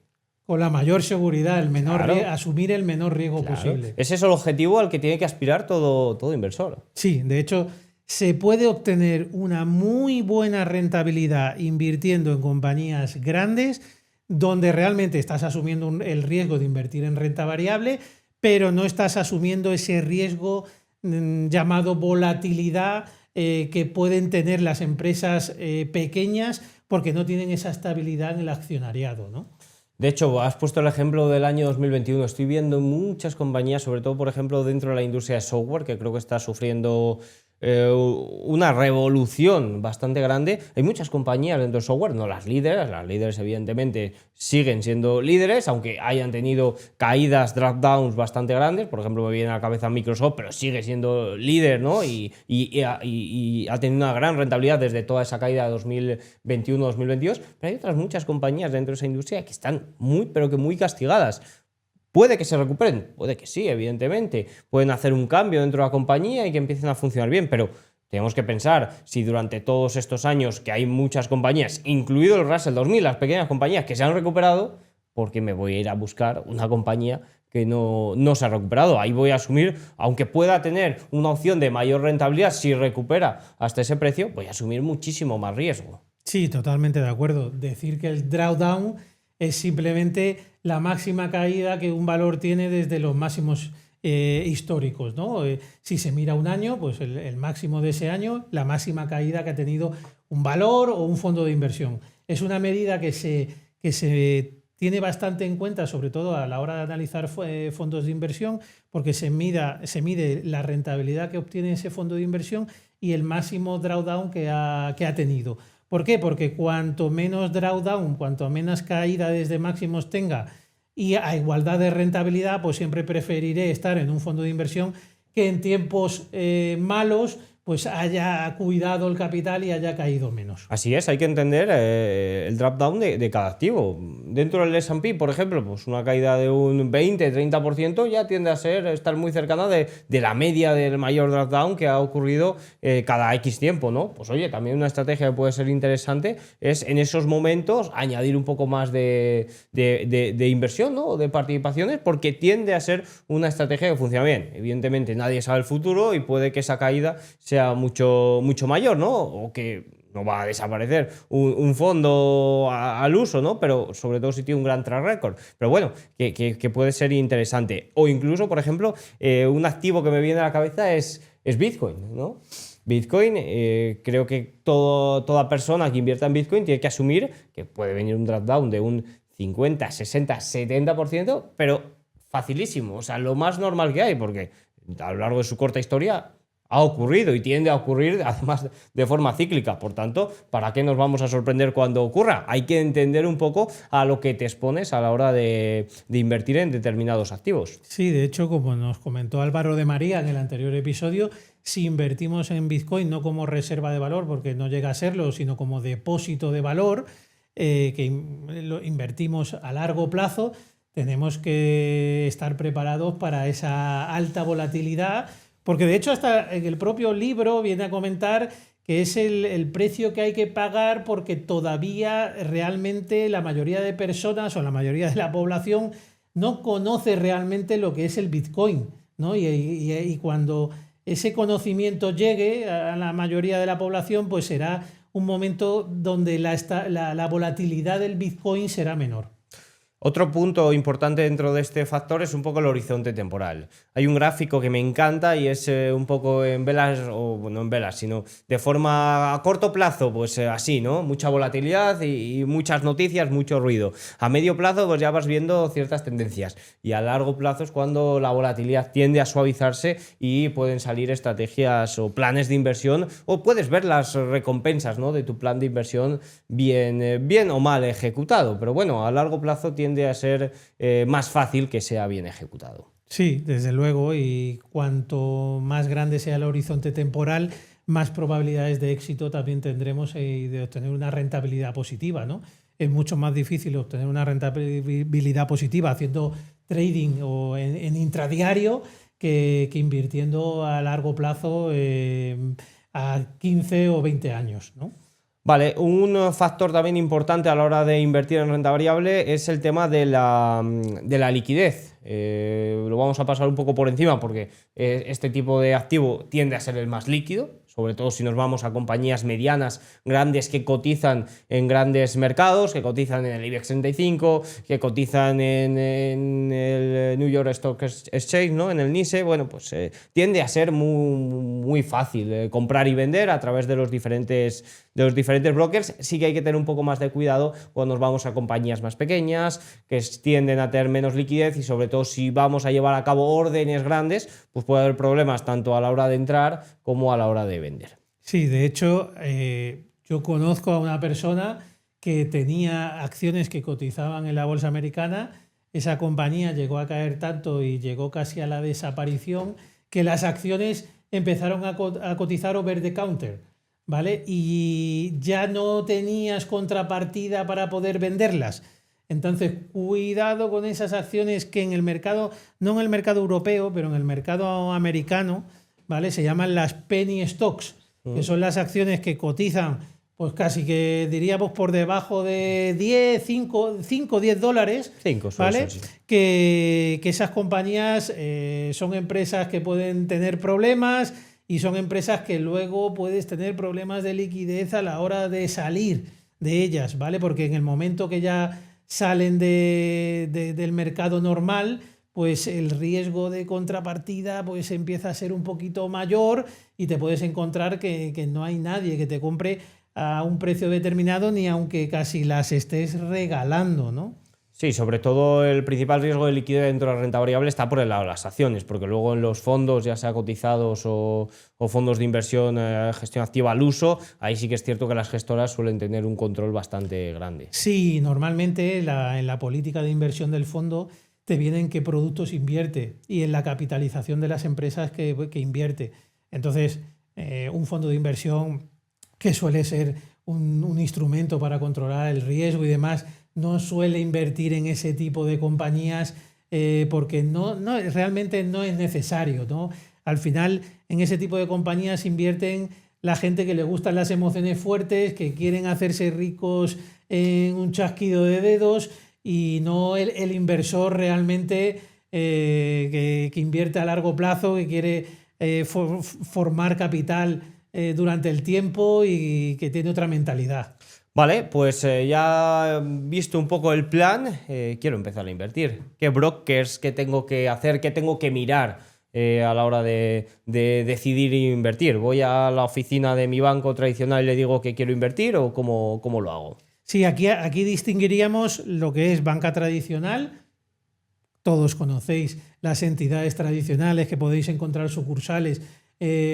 Con la mayor seguridad, Claro. asumir el menor riesgo Claro. posible. Ese es el objetivo al que tiene que aspirar todo inversor. Sí, de hecho, se puede obtener una muy buena rentabilidad invirtiendo en compañías grandes, donde realmente estás asumiendo el riesgo de invertir en renta variable, pero no estás asumiendo ese riesgo llamado volatilidad que pueden tener las empresas pequeñas porque no tienen esa estabilidad en el accionariado, ¿no? De hecho, has puesto el ejemplo del año 2021. Estoy viendo muchas compañías, sobre todo, por ejemplo, dentro de la industria de software, que creo que está sufriendo una revolución bastante grande. Hay muchas compañías dentro del software, no las líderes evidentemente siguen siendo líderes, aunque hayan tenido caídas, drawdowns bastante grandes. Por ejemplo, me viene a la cabeza Microsoft, pero sigue siendo líder, ¿no? Y ha tenido una gran rentabilidad desde toda esa caída de 2021-2022. Pero hay otras muchas compañías dentro de esa industria que están pero que muy castigadas. ¿Puede que se recuperen? Puede que sí, evidentemente. Pueden hacer un cambio dentro de la compañía y que empiecen a funcionar bien, pero tenemos que pensar si durante todos estos años que hay muchas compañías, incluido el Russell 2000, las pequeñas compañías que se han recuperado, ¿por qué me voy a ir a buscar una compañía que no se ha recuperado? Ahí voy a asumir, aunque pueda tener una opción de mayor rentabilidad si recupera hasta ese precio, voy a asumir muchísimo más riesgo. Sí, totalmente de acuerdo. Decir que el drawdown es simplemente la máxima caída que un valor tiene desde los máximos históricos, ¿no? Si se mira un año, pues el máximo de ese año, la máxima caída que ha tenido un valor o un fondo de inversión. Es una medida que se tiene bastante en cuenta, sobre todo a la hora de analizar fondos de inversión, porque se mide la rentabilidad que obtiene ese fondo de inversión y el máximo drawdown que ha tenido. ¿Por qué? Porque cuanto menos drawdown, cuanto menos caída desde máximos tenga y a igualdad de rentabilidad, pues siempre preferiré estar en un fondo de inversión que en tiempos malos pues haya cuidado el capital y haya caído menos. Así es, hay que entender el drawdown de cada activo. Dentro del S&P, por ejemplo, pues una caída de un 20-30% ya tiende a estar muy cercana de la media del mayor drawdown que ha ocurrido cada X tiempo, ¿no? Pues oye, también una estrategia que puede ser interesante es en esos momentos añadir un poco más de inversión, ¿no? O de participaciones, porque tiende a ser una estrategia que funciona bien. Evidentemente nadie sabe el futuro y puede que esa caída sea mucho mayor, ¿no? O que no va a desaparecer un fondo al uso, ¿no? Pero sobre todo si tiene un gran track record. Pero bueno, que puede ser interesante. O incluso, por ejemplo, un activo que me viene a la cabeza es Bitcoin, ¿no? Bitcoin, creo que toda persona que invierta en Bitcoin tiene que asumir que puede venir un drawdown de un 50, 60, 70%, pero facilísimo. O sea, lo más normal que hay, porque a lo largo de su corta historia ha ocurrido y tiende a ocurrir además de forma cíclica. Por tanto, ¿para qué nos vamos a sorprender cuando ocurra? Hay que entender un poco a lo que te expones a la hora de invertir en determinados activos. Sí, de hecho, como nos comentó Álvaro de María en el anterior episodio, si invertimos en Bitcoin no como reserva de valor, porque no llega a serlo, sino como depósito de valor, que lo invertimos a largo plazo, tenemos que estar preparados para esa alta volatilidad. Porque de hecho hasta en el propio libro viene a comentar que es el precio que hay que pagar porque todavía realmente la mayoría de personas o la mayoría de la población no conoce realmente lo que es el Bitcoin, ¿no? Y cuando ese conocimiento llegue a la mayoría de la población, pues será un momento donde la volatilidad del Bitcoin será menor. Otro punto importante dentro de este factor es un poco el horizonte temporal. Hay un gráfico que me encanta y es un poco en velas, o no en velas, sino de forma a corto plazo, pues así, ¿no? Mucha volatilidad y muchas noticias, mucho ruido. A medio plazo, pues ya vas viendo ciertas tendencias. Y a largo plazo es cuando la volatilidad tiende a suavizarse y pueden salir estrategias o planes de inversión, o puedes ver las recompensas, ¿no? De tu plan de inversión bien o mal ejecutado. Pero bueno, a largo plazo tiende a ser más fácil que sea bien ejecutado. Sí, desde luego, y cuanto más grande sea el horizonte temporal, más probabilidades de éxito también tendremos de obtener una rentabilidad positiva, ¿no? Es mucho más difícil obtener una rentabilidad positiva haciendo trading o en intradiario que invirtiendo a largo plazo a 15 o 20 años, ¿no? Vale, un factor también importante a la hora de invertir en renta variable es el tema de la liquidez. Lo vamos a pasar un poco por encima porque este tipo de activo tiende a ser el más líquido, sobre todo si nos vamos a compañías medianas, grandes que cotizan en grandes mercados, que cotizan en el IBEX 35, que cotizan en el New York Stock Exchange, ¿no? En el NYSE. Bueno, pues tiende a ser muy fácil comprar y vender a través de los diferentes brokers. Sí que hay que tener un poco más de cuidado cuando nos vamos a compañías más pequeñas, que tienden a tener menos liquidez, y sobre todo si vamos a llevar a cabo órdenes grandes, pues puede haber problemas tanto a la hora de entrar como a la hora de vender. Sí, de hecho, yo conozco a una persona que tenía acciones que cotizaban en la bolsa americana. Esa compañía llegó a caer tanto y llegó casi a la desaparición que las acciones empezaron a cotizar over the counter, ¿vale? Y ya no tenías contrapartida para poder venderlas. Entonces, cuidado con esas acciones que en el mercado, no en el mercado europeo, pero en el mercado americano, ¿vale? Se llaman las penny stocks, que son las acciones que cotizan, pues casi que diríamos por debajo de 5 o 10 dólares, 5, ¿vale? Sí. Que esas compañías son empresas que pueden tener problemas y son empresas que luego puedes tener problemas de liquidez a la hora de salir de ellas, ¿vale? Porque en el momento que ya salen del mercado normal, pues el riesgo de contrapartida pues empieza a ser un poquito mayor y te puedes encontrar que no hay nadie que te compre a un precio determinado, ni aunque casi las estés regalando, ¿no? Sí, sobre todo el principal riesgo de liquidez dentro de la renta variable está por el lado de las acciones, porque luego en los fondos, ya sea cotizados o fondos de inversión, gestión activa al uso, ahí sí que es cierto que las gestoras suelen tener un control bastante grande. Sí, normalmente en la política de inversión del fondo te vienen qué productos invierte y en la capitalización de las empresas que invierte. Entonces, un fondo de inversión que suele ser un instrumento para controlar el riesgo y demás, no suele invertir en ese tipo de compañías porque realmente no es necesario, ¿no? Al final, en ese tipo de compañías invierten la gente que le gustan las emociones fuertes, que quieren hacerse ricos en un chasquido de dedos, y no el inversor realmente que invierte a largo plazo, que quiere formar capital durante el tiempo y que tiene otra mentalidad. Vale, pues ya visto un poco el plan, quiero empezar a invertir. ¿Qué brokers, qué tengo que hacer, qué tengo que mirar a la hora de decidir invertir? ¿Voy a la oficina de mi banco tradicional y le digo que quiero invertir, o cómo lo hago? Sí, aquí distinguiríamos lo que es banca tradicional. Todos conocéis las entidades tradicionales que podéis encontrar sucursales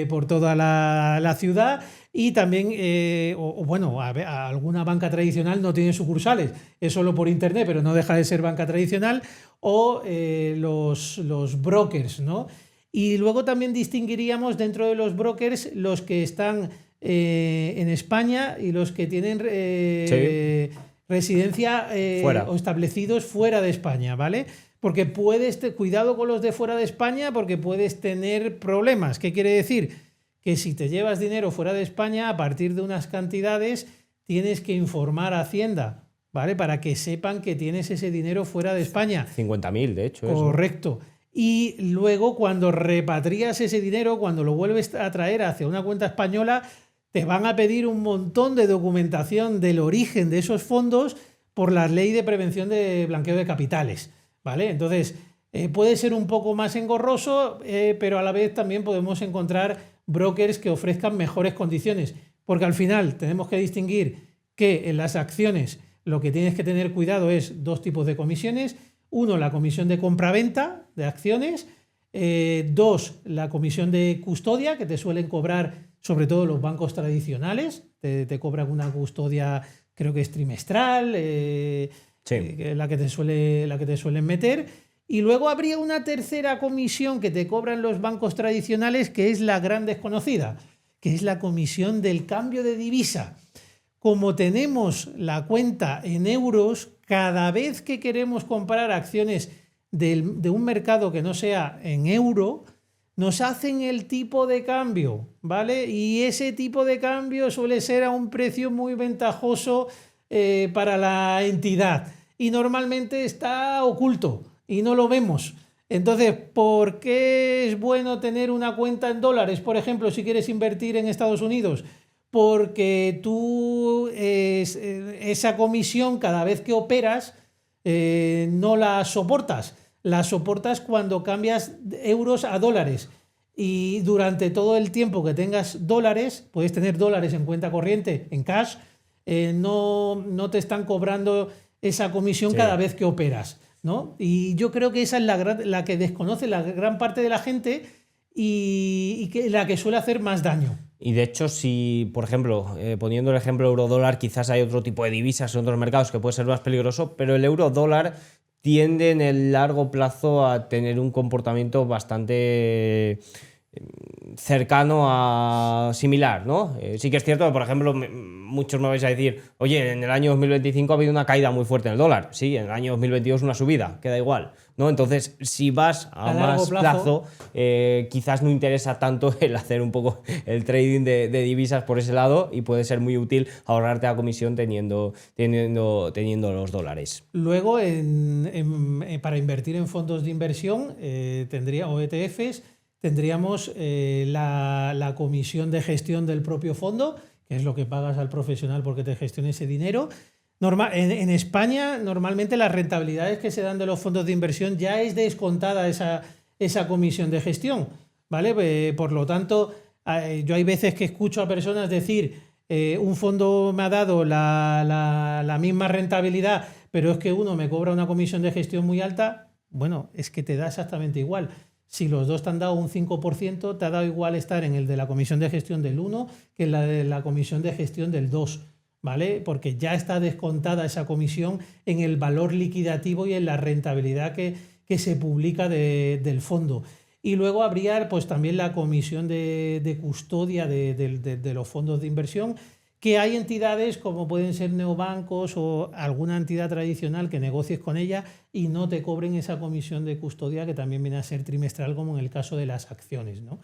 por toda la ciudad, y también, alguna banca tradicional no tiene sucursales, es solo por internet, pero no deja de ser banca tradicional, o los brokers, ¿no? Y luego también distinguiríamos dentro de los brokers los que están en España y los que tienen residencia o establecidos fuera de España, ¿vale? Porque cuidado con los de fuera de España, porque puedes tener problemas. ¿Qué quiere decir? Que si te llevas dinero fuera de España, a partir de unas cantidades, tienes que informar a Hacienda, ¿vale? Para que sepan que tienes ese dinero fuera de España. 50.000, de hecho. Correcto. Eso. Y luego, cuando repatrias ese dinero, cuando lo vuelves a traer hacia una cuenta española, te van a pedir un montón de documentación del origen de esos fondos por la ley de prevención de blanqueo de capitales, ¿vale? Entonces, puede ser un poco más engorroso, pero a la vez también podemos encontrar brokers que ofrezcan mejores condiciones, porque al final tenemos que distinguir que en las acciones lo que tienes que tener cuidado es dos tipos de comisiones. Uno, la comisión de compraventa de acciones. Dos, la comisión de custodia, que te suelen cobrar sobre todo los bancos tradicionales. Te cobran una custodia, creo que es trimestral, la que te suelen meter. Y luego habría una tercera comisión que te cobran los bancos tradicionales, que es la gran desconocida, que es la comisión del cambio de divisa. Como tenemos la cuenta en euros, cada vez que queremos comprar acciones de un mercado que no sea en euro, nos hacen el tipo de cambio, ¿vale? Y ese tipo de cambio suele ser a un precio muy ventajoso para la entidad y normalmente está oculto y no lo vemos. Entonces, ¿por qué es bueno tener una cuenta en dólares, por ejemplo, si quieres invertir en Estados Unidos? Porque tú esa comisión cada vez que operas no la soportas. La soportas cuando cambias euros a dólares. Y durante todo el tiempo que tengas dólares, puedes tener dólares en cuenta corriente, en cash, no te están cobrando esa comisión cada vez que operas, ¿no? Y yo creo que esa es la que desconoce la gran parte de la gente y la que suele hacer más daño. Y de hecho, si, por ejemplo, poniendo el ejemplo euro-dólar, quizás hay otro tipo de divisas en otros mercados que puede ser más peligroso, pero el euro-dólar tiende en el largo plazo a tener un comportamiento bastante cercano a similar, ¿no? Sí que es cierto que, por ejemplo, muchos me vais a decir, oye, en el año 2025 ha habido una caída muy fuerte en el dólar. Sí, en el año 2022 una subida, queda igual, ¿no? Entonces, si vas a más plazo, quizás no interesa tanto el hacer un poco el trading de divisas por ese lado y puede ser muy útil ahorrarte la comisión teniendo los dólares. Luego, para invertir en fondos de inversión o ETFs, tendríamos la comisión de gestión del propio fondo, que es lo que pagas al profesional porque te gestione ese dinero. En España, normalmente las rentabilidades que se dan de los fondos de inversión ya es descontada esa comisión de gestión, ¿vale? Por lo tanto, yo hay veces que escucho a personas decir, un fondo me ha dado la misma rentabilidad, pero es que uno me cobra una comisión de gestión muy alta. Bueno, es que te da exactamente igual. Si los dos te han dado un 5%, te ha dado igual estar en el de la comisión de gestión del 1 que en la de la comisión de gestión del 2, ¿vale? Porque ya está descontada esa comisión en el valor liquidativo y en la rentabilidad que se publica del fondo. Y luego habría pues también la comisión de custodia de los fondos de inversión, que hay entidades como pueden ser neobancos o alguna entidad tradicional que negocies con ella y no te cobren esa comisión de custodia que también viene a ser trimestral, como en el caso de las acciones, ¿no?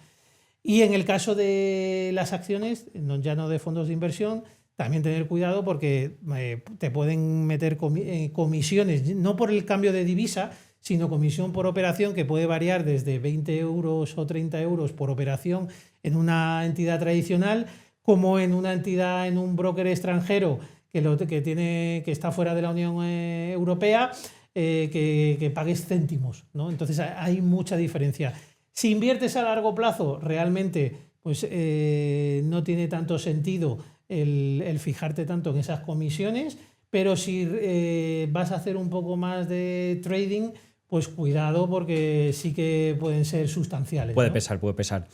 Y en el caso de las acciones, ya no de fondos de inversión, también tener cuidado porque te pueden meter comisiones, no por el cambio de divisa, sino comisión por operación, que puede variar desde 20 euros o 30 euros por operación en una entidad tradicional, como en una entidad, en un broker extranjero que está fuera de la Unión Europea, que pagues céntimos, ¿no? Entonces hay mucha diferencia. Si inviertes a largo plazo, realmente pues, no tiene tanto sentido el fijarte tanto en esas comisiones, pero si vas a hacer un poco más de trading, pues cuidado porque sí que pueden ser sustanciales. Puede pesar.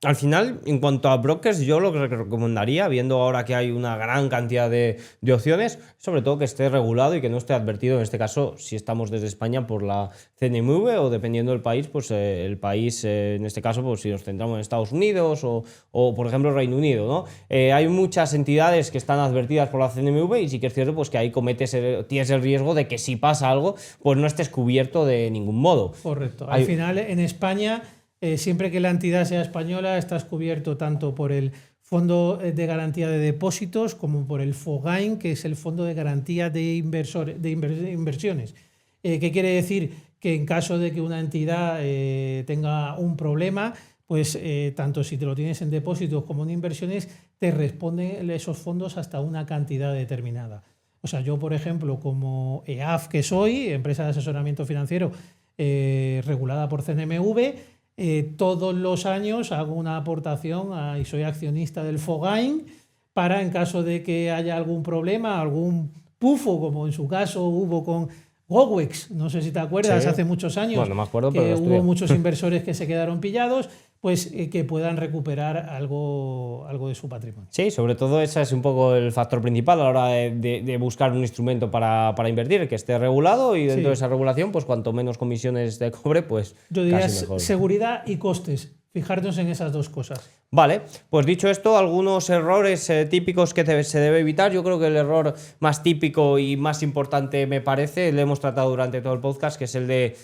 Al final, en cuanto a brokers, yo lo que recomendaría, viendo ahora que hay una gran cantidad de opciones, sobre todo que esté regulado y que no esté advertido, en este caso, si estamos desde España, por la CNMV, o dependiendo del país, pues el país, en este caso, pues si nos centramos en Estados Unidos o por ejemplo, Reino Unido, ¿no? Hay muchas entidades que están advertidas por la CNMV y sí que es cierto pues, que ahí tienes el riesgo de que si pasa algo, pues no estés cubierto de ningún modo. Correcto. Al final, en España, siempre que la entidad sea española, estás cubierto tanto por el Fondo de Garantía de Depósitos como por el FOGAIN, que es el Fondo de Garantía de Inversiones. ¿Qué quiere decir? Que en caso de que una entidad tenga un problema, pues tanto si te lo tienes en depósitos como en inversiones, te responden esos fondos hasta una cantidad determinada. O sea, yo, por ejemplo, como EAF que soy, empresa de asesoramiento financiero regulada por CNMV, todos los años hago una aportación y soy accionista del FOGAIN para, en caso de que haya algún problema, algún pufo, como en su caso hubo con Gowex, no sé si te acuerdas, sí, hace muchos años, bueno, no me acuerdo, que pero hubo muchos inversores que se quedaron pillados, pues que puedan recuperar algo de su patrimonio. Sí, sobre todo ese es un poco el factor principal a la hora de buscar un instrumento para invertir, que esté regulado, y dentro de esa regulación, pues cuanto menos comisiones te cobre, pues yo diría casi mejor. Seguridad y costes. Fijarnos en esas dos cosas. Vale, pues dicho esto, algunos errores típicos que se debe evitar. Yo creo que el error más típico y más importante, me parece, lo hemos tratado durante todo el podcast, que es el de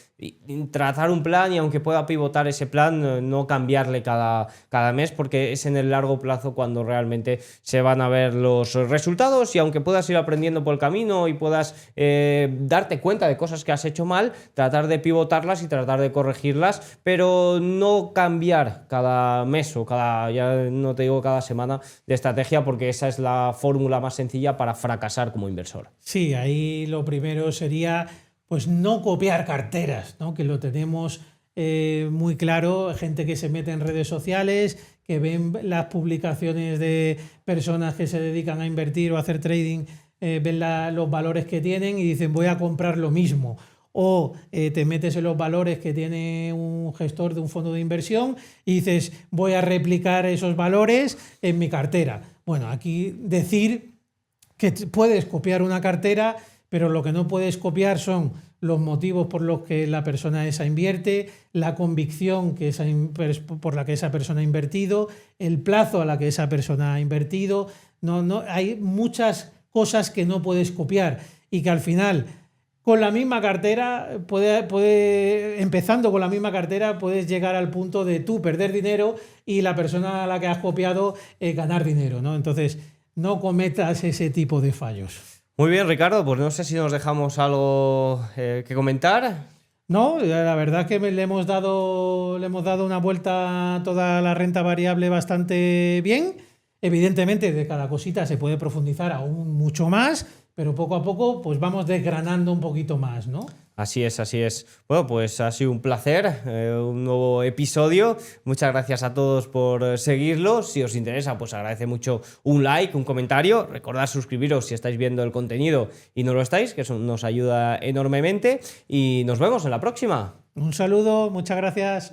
trazar un plan y aunque pueda pivotar ese plan, no cambiarle cada mes, porque es en el largo plazo cuando realmente se van a ver los resultados, y aunque puedas ir aprendiendo por el camino y puedas darte cuenta de cosas que has hecho mal, tratar de pivotarlas y tratar de corregirlas, pero no cambiar cada mes o ya no te digo cada semana de estrategia, porque esa es la fórmula más sencilla para fracasar como inversor. Sí, ahí lo primero sería pues no copiar carteras, ¿no? Que lo tenemos muy claro, gente que se mete en redes sociales, que ven las publicaciones de personas que se dedican a invertir o a hacer trading, ven los valores que tienen y dicen voy a comprar lo mismo. O te metes en los valores que tiene un gestor de un fondo de inversión y dices voy a replicar esos valores en mi cartera. Bueno, aquí decir que puedes copiar una cartera, pero lo que no puedes copiar son los motivos por los que la persona esa invierte, la convicción por la que esa persona ha invertido, el plazo a la que esa persona ha invertido. Hay muchas cosas que no puedes copiar y que al final, con la misma cartera, empezando con la misma cartera, puedes llegar al punto de tú perder dinero y la persona a la que has copiado ganar dinero, ¿no? Entonces, no cometas ese tipo de fallos. Muy bien, Ricardo, pues no sé si nos dejamos algo que comentar. No, la verdad es que le hemos dado una vuelta a toda la renta variable bastante bien. Evidentemente, de cada cosita se puede profundizar aún mucho más, pero poco a poco pues vamos desgranando un poquito más, ¿no? Así es, así es. Bueno, pues ha sido un placer, un nuevo episodio. Muchas gracias a todos por seguirlo. Si os interesa, pues agradece mucho un like, un comentario. Recordad suscribiros si estáis viendo el contenido y no lo estáis, que eso nos ayuda enormemente. Y nos vemos en la próxima. Un saludo, muchas gracias.